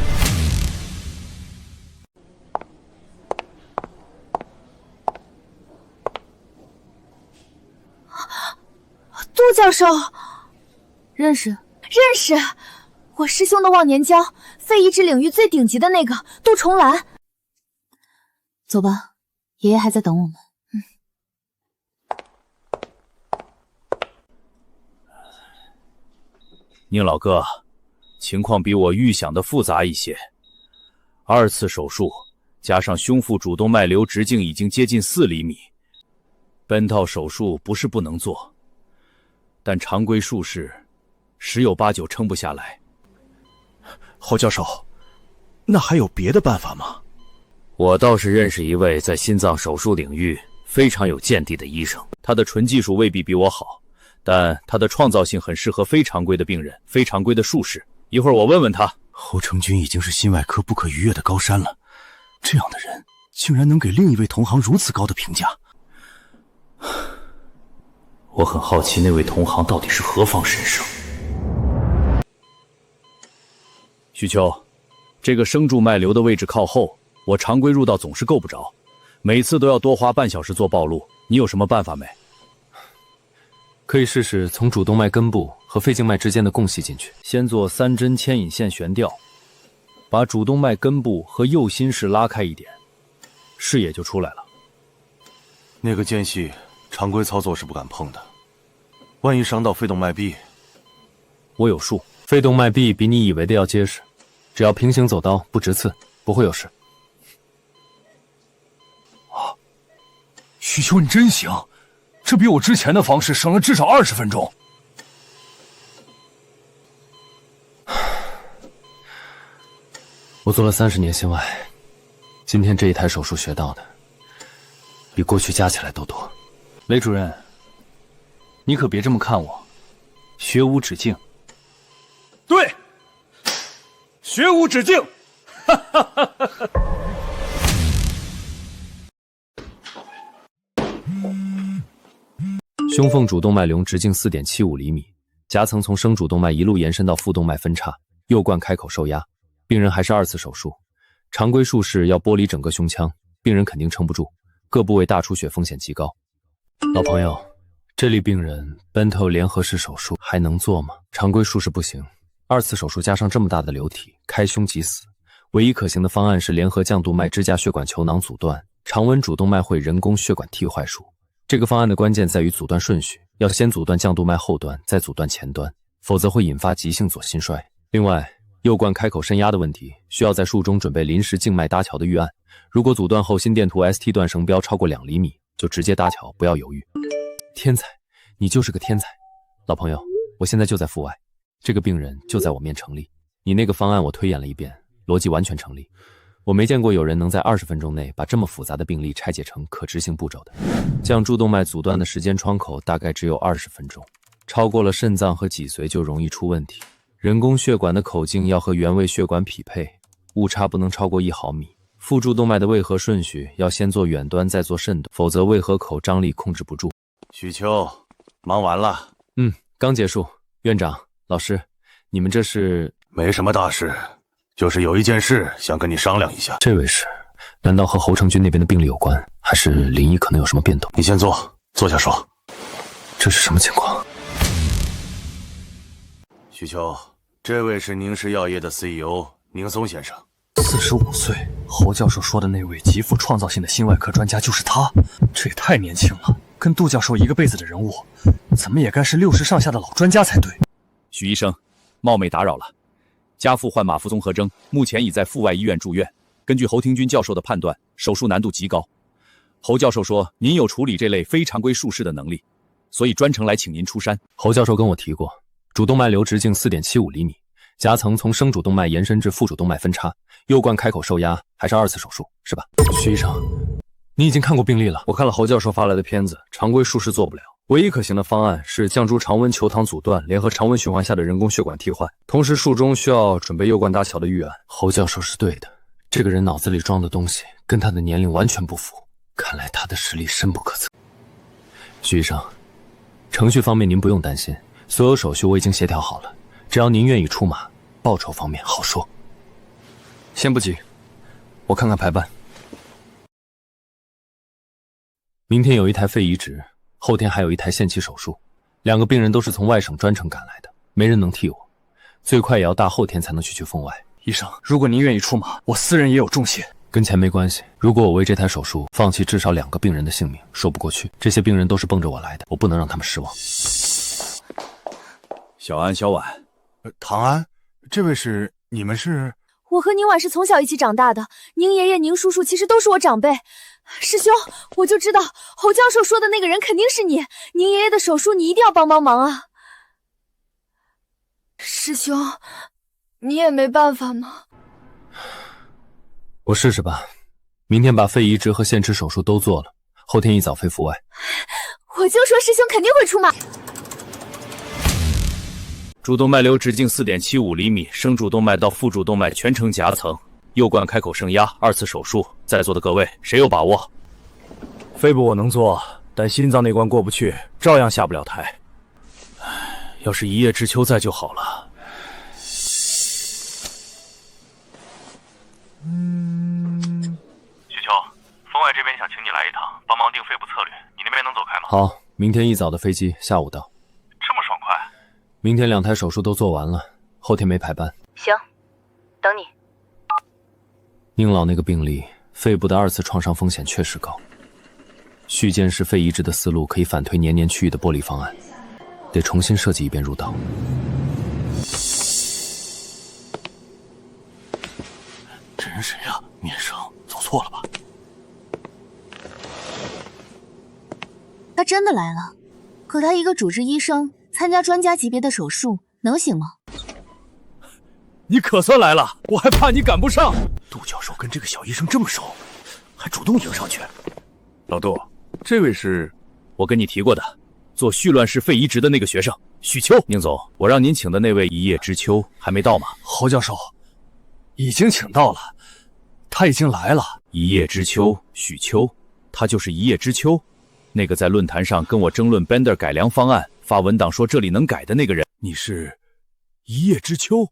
杜教授，认识，我师兄的忘年交，肺移植领域最顶级的那个杜重兰。走吧，爷爷还在等我们。宁老哥，情况比我预想的复杂一些。2次手术加上胸腹主动脉瘤直径已经接近4厘米，扳套手术不是不能做，但常规术式10有8九撑不下来。侯教授，那还有别的办法吗？我倒是认识一位在心脏手术领域非常有见地的医生，他的纯技术未必比我好，但他的创造性很适合非常规的病人、非常规的术式。一会儿我问问他。侯成军已经是心外科不可逾越的高山了，这样的人竟然能给另一位同行如此高的评价。我很好奇那位同行到底是何方神圣。许秋，这个生柱脉瘤的位置靠后，我常规入道总是够不着，每次都要多花半小时做暴露，你有什么办法没？可以试试从主动脉根部和肺静脉之间的共隙进去，先做3针牵引线悬吊，把主动脉根部和右心室拉开一点，视野就出来了。那个间隙常规操作是不敢碰的，万一伤到肺动脉壁。我有数，肺动脉壁比你以为的要结实，只要平行走刀不直刺，不会有事。许秋你真行，这比我之前的方式省了至少20分钟。我做了30年心外，今天这一台手术学到的比过去加起来都多。雷主任，你可别这么看我，学无止境。对，学无止境。胸缝主动脉瘤直径4.75厘米，夹层从升主动脉一路延伸到腹动脉分叉，右冠开口受压。病人还是2次手术，常规术式要剥离整个胸腔，病人肯定撑不住，各部位大出血风险极高。老朋友，这例病人 Bento 联合式手术还能做吗？常规术式不行，2次手术加上这么大的瘤体，开胸即死。唯一可行的方案是联合降动脉支架血管球囊阻断，常温主动脉会人工血管替换术。这个方案的关键在于阻断顺序，要先阻断降动脉后端，再阻断前端，否则会引发急性左心衰。另外，右冠开口渗压的问题，需要在术中准备临时静脉搭桥的预案。如果阻断后心电图 ST 段绳标超过2厘米，就直接搭桥，不要犹豫。天才，你就是个天才，老朋友，我现在就在阜外，这个病人就在我面成立。你那个方案我推演了一遍，逻辑完全成立。我没见过有人能在20分钟内把这么复杂的病例拆解成可执行步骤的。降柱动脉阻断的时间窗口大概只有20分钟，超过了肾脏和脊髓就容易出问题。人工血管的口径要和原位血管匹配，误差不能超过1毫米。副柱动脉的位合顺序要先做远端再做肾端，否则位合口张力控制不住。许秋，忙完了？刚结束。院长，老师，你们这是？没什么大事，就是有一件事想跟你商量一下。这位是？难道和侯成军那边的病例有关？还是林一可能有什么变动？你先坐下说。这是什么情况？许秋，这位是宁氏药业的 CEO 宁松先生。45岁，侯教授说的那位极富创造性的心外科专家就是他，这也太年轻了，跟杜教授一个辈子的人物，怎么也该是60上下的老专家才对。许医生，冒昧打扰了。家父患马腹综合征，目前已在阜外医院住院。根据侯廷军教授的判断，手术难度极高。侯教授说您有处理这类非常规术式的能力，所以专程来请您出山。侯教授跟我提过，主动脉瘤直径4.75厘米，夹层从升主动脉延伸至副主动脉分叉，右冠开口受压，还是2次手术，是吧？徐医生，你已经看过病例了。我看了侯教授发来的片子，常规术式做不了，唯一可行的方案是降珠常温球膛阻断，联合常温循环下的人工血管替换，同时术中需要准备右冠搭桥的预案。侯教授是对的，这个人脑子里装的东西跟他的年龄完全不符，看来他的实力深不可测。徐医生，程序方面您不用担心，所有手续我已经协调好了，只要您愿意出马，报酬方面好说。先不急，我看看排班。明天有一台肺移植，后天还有一台限期手术，2个病人都是从外省专程赶来的，没人能替我，最快也要大后天才能去阜外。医生，如果您愿意出马，我私人也有重谢。跟钱没关系，如果我为这台手术放弃至少2个病人的性命，说不过去。这些病人都是奔着我来的，我不能让他们失望。小安、小婉，唐安，这位是？你们是？我和宁婉是从小一起长大的，宁爷爷、宁叔叔其实都是我长辈。师兄，我就知道侯教授说的那个人肯定是你，宁爷爷的手术你一定要帮忙啊！师兄，你也没办法吗？我试试吧，明天把肺移植和限制手术都做了，后天一早飞阜外。我就说师兄肯定会出马。主动脉瘤直径4.75厘米，升主动脉到副主动脉全程夹层，右冠开口升压，2次手术。在座的各位，谁有把握？肺部我能做，但心脏那关过不去，照样下不了台。要是一叶知秋在就好了。许秋，阜外这边想请你来一趟，帮忙定肺部策略，你那边能走开吗？好，明天一早的飞机，下午到。这么爽快？明天2台手术都做完了，后天没排班。行，等你。宁老那个病例，肺部的2次创伤风险确实高。续建式肺移植的思路可以反推年年区域的剥离方案，得重新设计一遍入道。这人谁呀？面生，走错了吧？他真的来了，可他一个主治医生参加专家级别的手术，能行吗？你可算来了，我还怕你赶不上。杜教授跟这个小医生这么熟，还主动迎上去。老杜，这位是我跟你提过的，做絮乱式肺移植的那个学生许秋。宁总，我让您请的那位一叶知秋还没到吗？侯教授已经请到了，他已经来了。一叶知秋，许秋，他就是一叶知秋，那个在论坛上跟我争论 Bender 改良方案，发文档说这里能改的那个人。你是一叶知秋？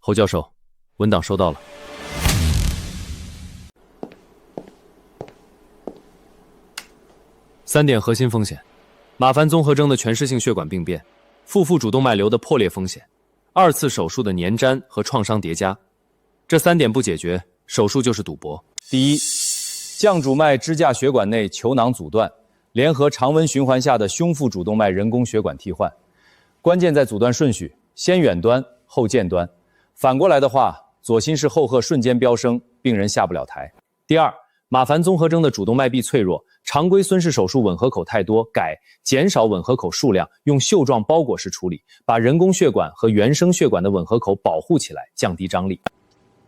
侯教授，文档收到了。3点核心风险：马凡综合征的全身性血管病变、腹主动脉瘤的破裂风险、2次手术的粘粘和创伤叠加。这3点不解决，手术就是赌博。第一，降主脉支架血管内球囊阻断，联合常温循环下的胸腹主动脉人工血管替换。关键在阻断顺序，先远端后间端。反过来的话，左心室后荷瞬间飙升，病人下不了台。第二，马凡综合征的主动脉壁脆弱，常规孙氏手术吻合口太多，改减少吻合口数量，用袖状包裹式处理，把人工血管和原生血管的吻合口保护起来，降低张力。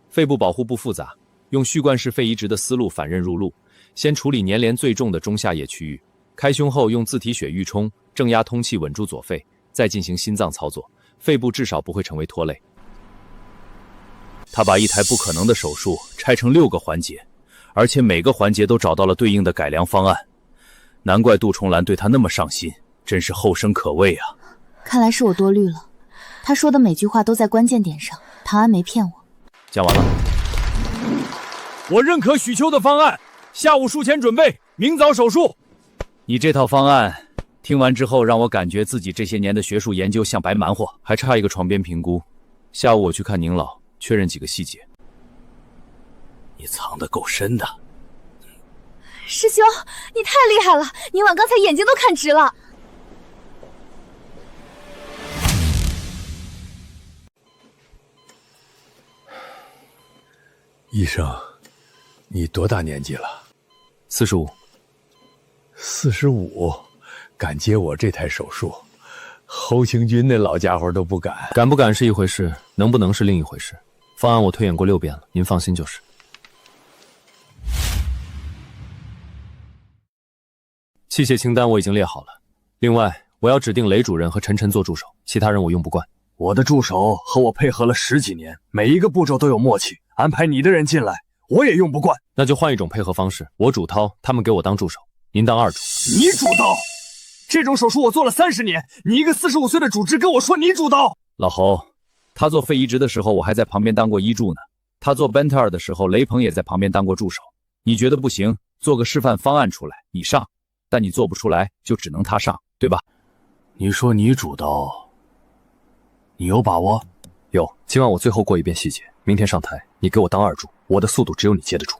肺部保护不复杂，用序贯式肺移植的思路反刃入路，先处理粘连最重的中下叶区域，开胸后用自体血预冲，正压通气稳住左肺，再进行心脏操作，肺部至少不会成为拖累。他把一台不可能的手术拆成6个环节，而且每个环节都找到了对应的改良方案。难怪杜重兰对他那么上心，真是后生可畏啊！看来是我多虑了，他说的每句话都在关键点上，唐安没骗我。讲完了。我认可许秋的方案，下午术前准备，明早手术。你这套方案听完之后，让我感觉自己这些年的学术研究像白忙活，还差一个床边评估。下午我去看宁老，确认几个细节。你藏得够深的。师兄，你太厉害了，宁婉刚才眼睛都看直了。医生，你多大年纪了？45。45，敢接我这台手术？侯行军那老家伙都不敢。敢不敢是一回事，能不能是另一回事。方案我推演过6遍了，您放心就是。器械清单我已经列好了，另外我要指定雷主任和陈晨做助手，其他人我用不惯。我的助手和我配合了10几年，每一个步骤都有默契，安排你的人进来，我也用不惯。那就换一种配合方式，我主刀，他们给我当助手，您当2主。你主刀？这种手术我做了30年，你一个45岁的主治跟我说你主刀？老侯，他做肺移植的时候，我还在旁边当过医助呢。他做 Bentar 的时候，雷鹏也在旁边当过助手。你觉得不行，做个示范方案出来，你上。但你做不出来，就只能他上，对吧？你说你主刀，你有把握？有，今晚我最后过一遍细节，明天上台，你给我当2主，我的速度只有你接得住。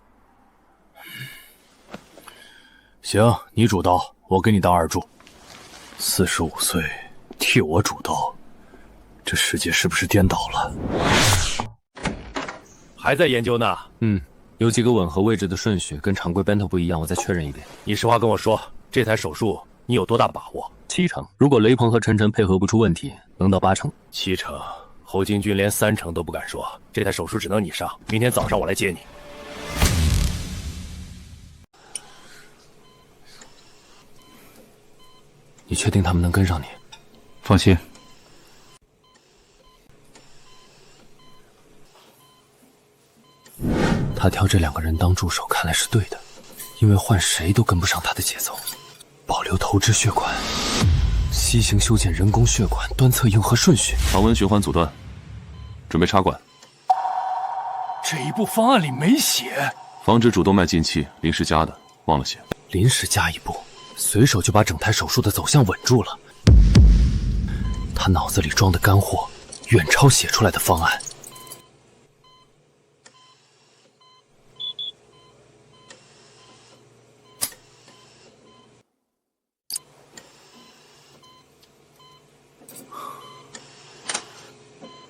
行，你主刀，我给你当2主。45岁替我主刀，这世界是不是颠倒了？还在研究呢？有几个吻合位置的顺序跟常规 Bento 不一样，我再确认一遍。你实话跟我说，这台手术你有多大把握？70%。如果雷鹏和陈晨配合不出问题，能到80%。70%，侯金军连30%都不敢说，这台手术只能你上。明天早上我来接你。你确定他们能跟上你？放心。他挑这2个人当助手，看来是对的，因为换谁都跟不上他的节奏。保留头支血管，西行修建人工血管，端侧硬核顺序，常温循环阻断，准备插管。这一步方案里没写，防止主动脉进气，临时加的，忘了写。临时加一步，随手就把整台手术的走向稳住了。他脑子里装的干货，远超写出来的方案。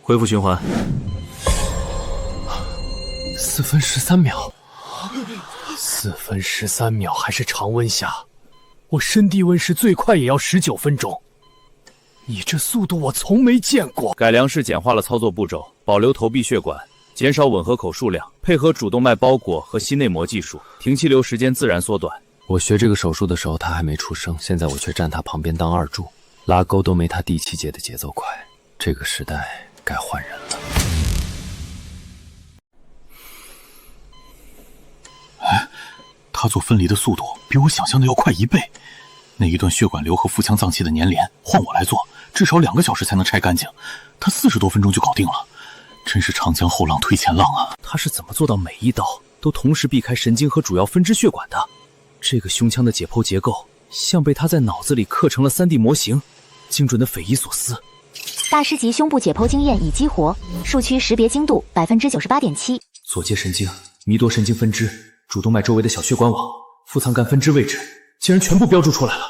恢复循环，4分13秒，4分13秒还是常温下，我深地温时最快也要19分钟。你这速度我从没见过。改良式简化了操作步骤，保留头壁血管，减少吻合口数量，配合主动脉包裹和心内膜技术，停气流时间自然缩短。我学这个手术的时候他还没出生，现在我却站他旁边当2助，拉钩都没他第7节的节奏快。这个时代该换人了。哎，他做分离的速度比我想象的要快1倍。那一段血管瘤和腹腔脏器的粘连，换我来做，至少2个小时才能拆干净。他40多分钟就搞定了，真是长江后浪推前浪啊！他是怎么做到每一刀都同时避开神经和主要分支血管的？这个胸腔的解剖结构像被他在脑子里刻成了3D 模型，精准的匪夷所思。大师级胸部解剖经验已激活，术区识别精度98.7%。左界神经、弥多神经分支、主动脉周围的小血管网、腹仓干分支位置，竟然全部标注出来了。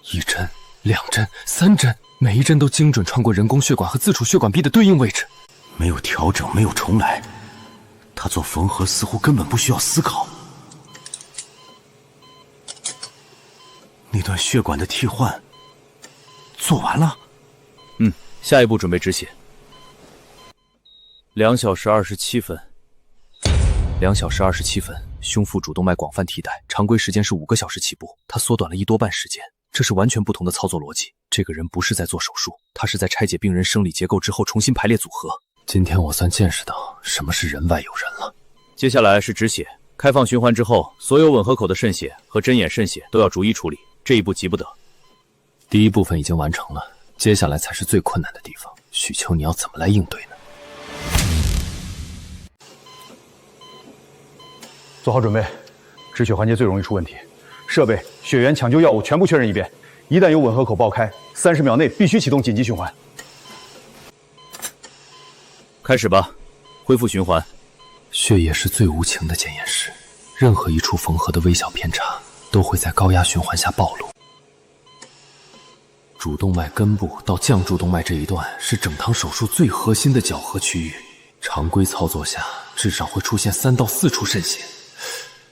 1针、2针、3针，每一针都精准穿过人工血管和自主血管壁的对应位置。没有调整，没有重来，他做缝合似乎根本不需要思考。那段血管的替换做完了。下一步准备止血。2小时27分。2小时27分，胸腹主动脉广泛替代，常规时间是5个小时起步，他缩短了1多半时间，这是完全不同的操作逻辑。这个人不是在做手术，他是在拆解病人生理结构之后重新排列组合。今天我算见识到什么是人外有人了。接下来是止血，开放循环之后，所有吻合口的渗血和针眼渗血都要逐一处理，这一步急不得。第一部分已经完成了，接下来才是最困难的地方。许秋，你要怎么来应对呢？做好准备，止血环节最容易出问题。设备、血源、抢救药物全部确认一遍，一旦有吻合口爆开，30秒内必须启动紧急循环。开始吧，恢复循环。血液是最无情的检验师，任何一处缝合的微小偏差都会在高压循环下暴露。主动脉根部到降主动脉这一段是整堂手术最核心的搅合区域，常规操作下至少会出现3到4处渗血，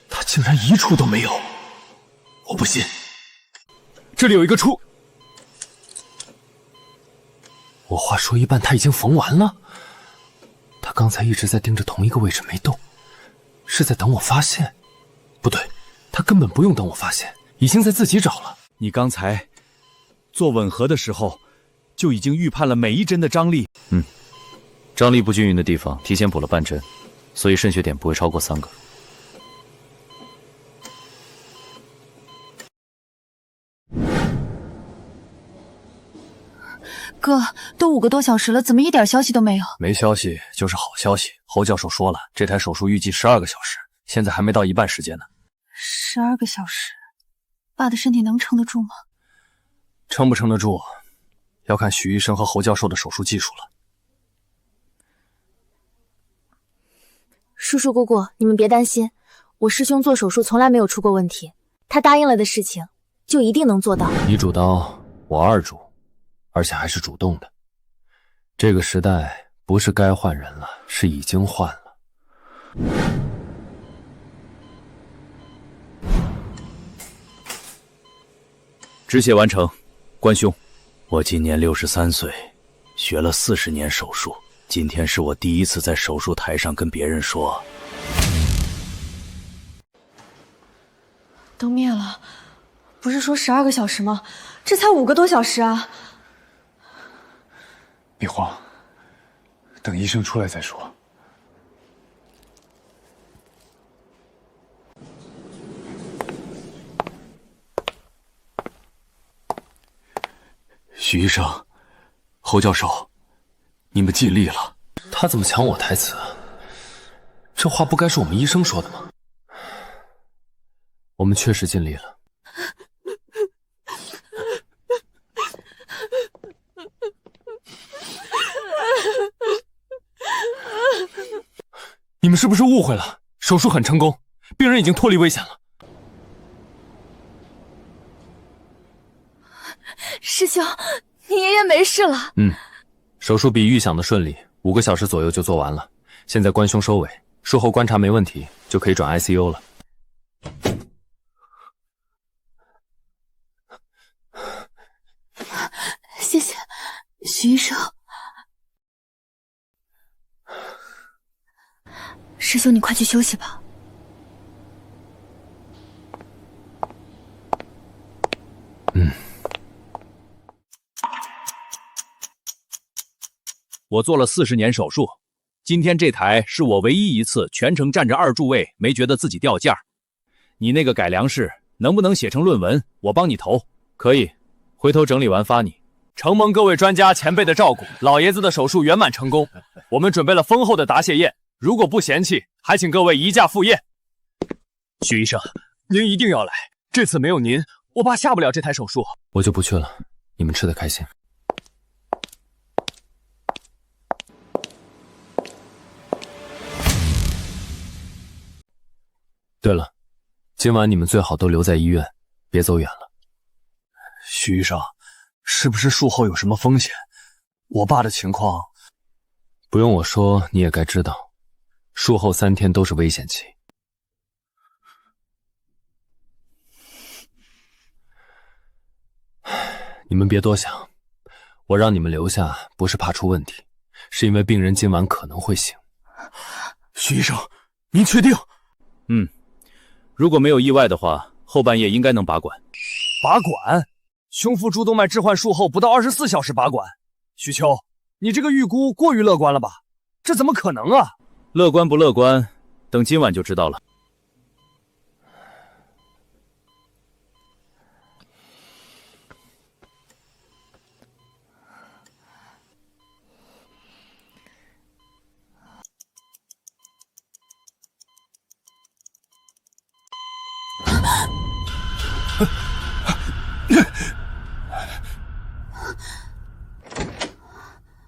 他竟然1处都没有，我不信。这里有一个出。我话说一半，他已经缝完了。他刚才一直在盯着同一个位置没动，是在等我发现？不对，他根本不用等我发现，已经在自己找了。你刚才做吻合的时候，就已经预判了每一针的张力。张力不均匀的地方提前补了半针，所以渗血点不会超过3个。哥，都5个多小时了，怎么一点消息都没有？没消息就是好消息。侯教授说了，这台手术预计12个小时，现在还没到一半时间呢。12个小时，爸的身体能撑得住吗？撑不撑得住，要看许医生和侯教授的手术技术了。叔叔姑姑，你们别担心，我师兄做手术从来没有出过问题，他答应了的事情就一定能做到。你主刀，我二主，而且还是主动的。这个时代不是该换人了，是已经换了。止血完成，关胸。我今年63岁，学了40年手术，今天是我第一次在手术台上跟别人说。灯灭了，不是说12个小时吗？这才5个多小时啊！别慌，等医生出来再说。许医生，侯教授，你们尽力了。他怎么抢我台词啊？这话不该是我们医生说的吗？我们确实尽力了。你们是不是误会了？手术很成功，病人已经脱离危险了。师兄，你爷爷没事了。手术比预想的顺利，5个小时左右就做完了。现在关胸收尾，术后观察没问题，就可以转 ICU 了。谢谢，许医生。师兄，你快去休息吧。我做了40年手术，今天这台是我唯一一次全程站着2助位，没觉得自己掉价。你那个改良式能不能写成论文？我帮你投。可以，回头整理完发你。承蒙各位专家前辈的照顾，老爷子的手术圆满成功。我们准备了丰厚的答谢宴，如果不嫌弃，还请各位移驾赴宴。许医生，您一定要来，这次没有您，我爸下不了这台手术。我就不去了，你们吃得开心。对了，今晚你们最好都留在医院，别走远了。徐医生，是不是术后有什么风险？我爸的情况……不用我说，你也该知道，术后3天都是危险期。你们别多想，我让你们留下，不是怕出问题，是因为病人今晚可能会醒。徐医生，您确定？如果没有意外的话，后半夜应该能拔管。拔管？胸腹主动脉置换术后不到24小时拔管？徐秋，你这个预估过于乐观了吧？这怎么可能啊？乐观不乐观，等今晚就知道了。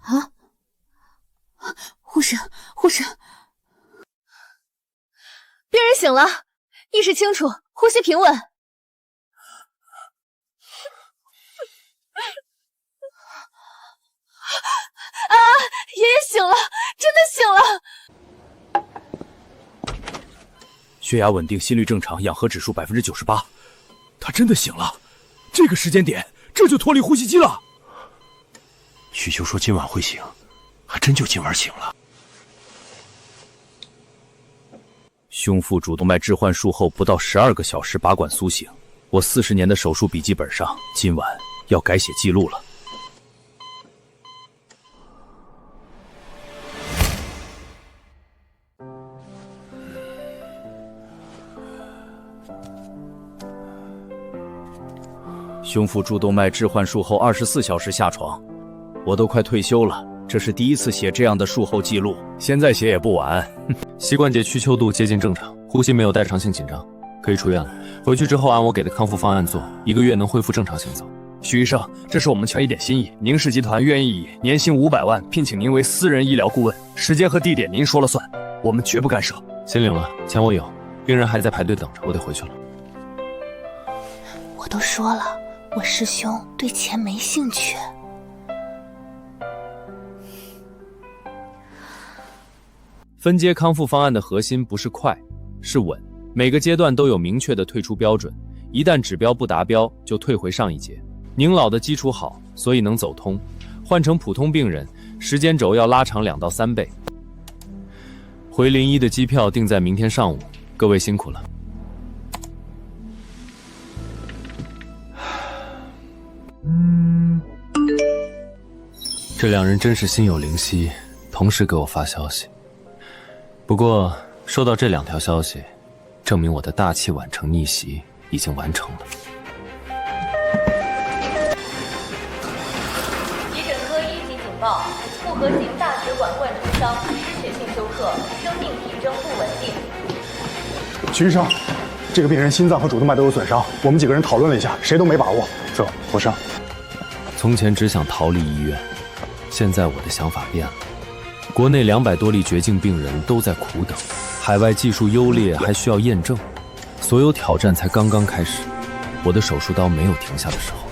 啊！护士，护士，病人醒了，意识清楚，呼吸平稳。啊！爷爷醒了，真的醒了。血压稳定，心率正常，氧合指数98%。他真的醒了，这个时间点，这就脱离呼吸机了。许秋说今晚会醒，还真就今晚醒了。胸腹主动脉置换术后不到12个小时拔管苏醒，我40年的手术笔记本上今晚要改写记录了。胸腹主动脉置换术后24小时下床，我都快退休了，这是第一次写这样的术后记录，现在写也不晚。膝关节屈丘度接近正常，呼吸没有代偿性紧张，可以出院了。回去之后按我给的康复方案做，1个月能恢复正常行走。徐医生，这是我们全一点心意，宁氏集团愿意以年薪500万聘请您为私人医疗顾问，时间和地点您说了算，我们绝不干涉。心领了，钱我有，病人还在排队等着，我得回去了。我都说了，我师兄对钱没兴趣。分阶康复方案的核心不是快，是稳。每个阶段都有明确的退出标准，一旦指标不达标，就退回上一节。宁老的基础好，所以能走通。换成普通病人，时间轴要拉长2到3倍。回临沂的机票定在明天上午，各位辛苦了。这2人真是心有灵犀，同时给我发消息。不过收到这2条消息，证明我的大器晚成逆袭已经完成了。急诊科1级警报：复合型大血管贯穿伤，失血性休克，生命体征不稳定。徐医生，这个病人心脏和主动脉都有损伤，我们几个人讨论了一下，谁都没把握。走，我上。从前只想逃离医院，现在我的想法变了。国内200多例绝境病人都在苦等，海外技术优劣还需要验证，所有挑战才刚刚开始。我的手术刀没有停下的时候。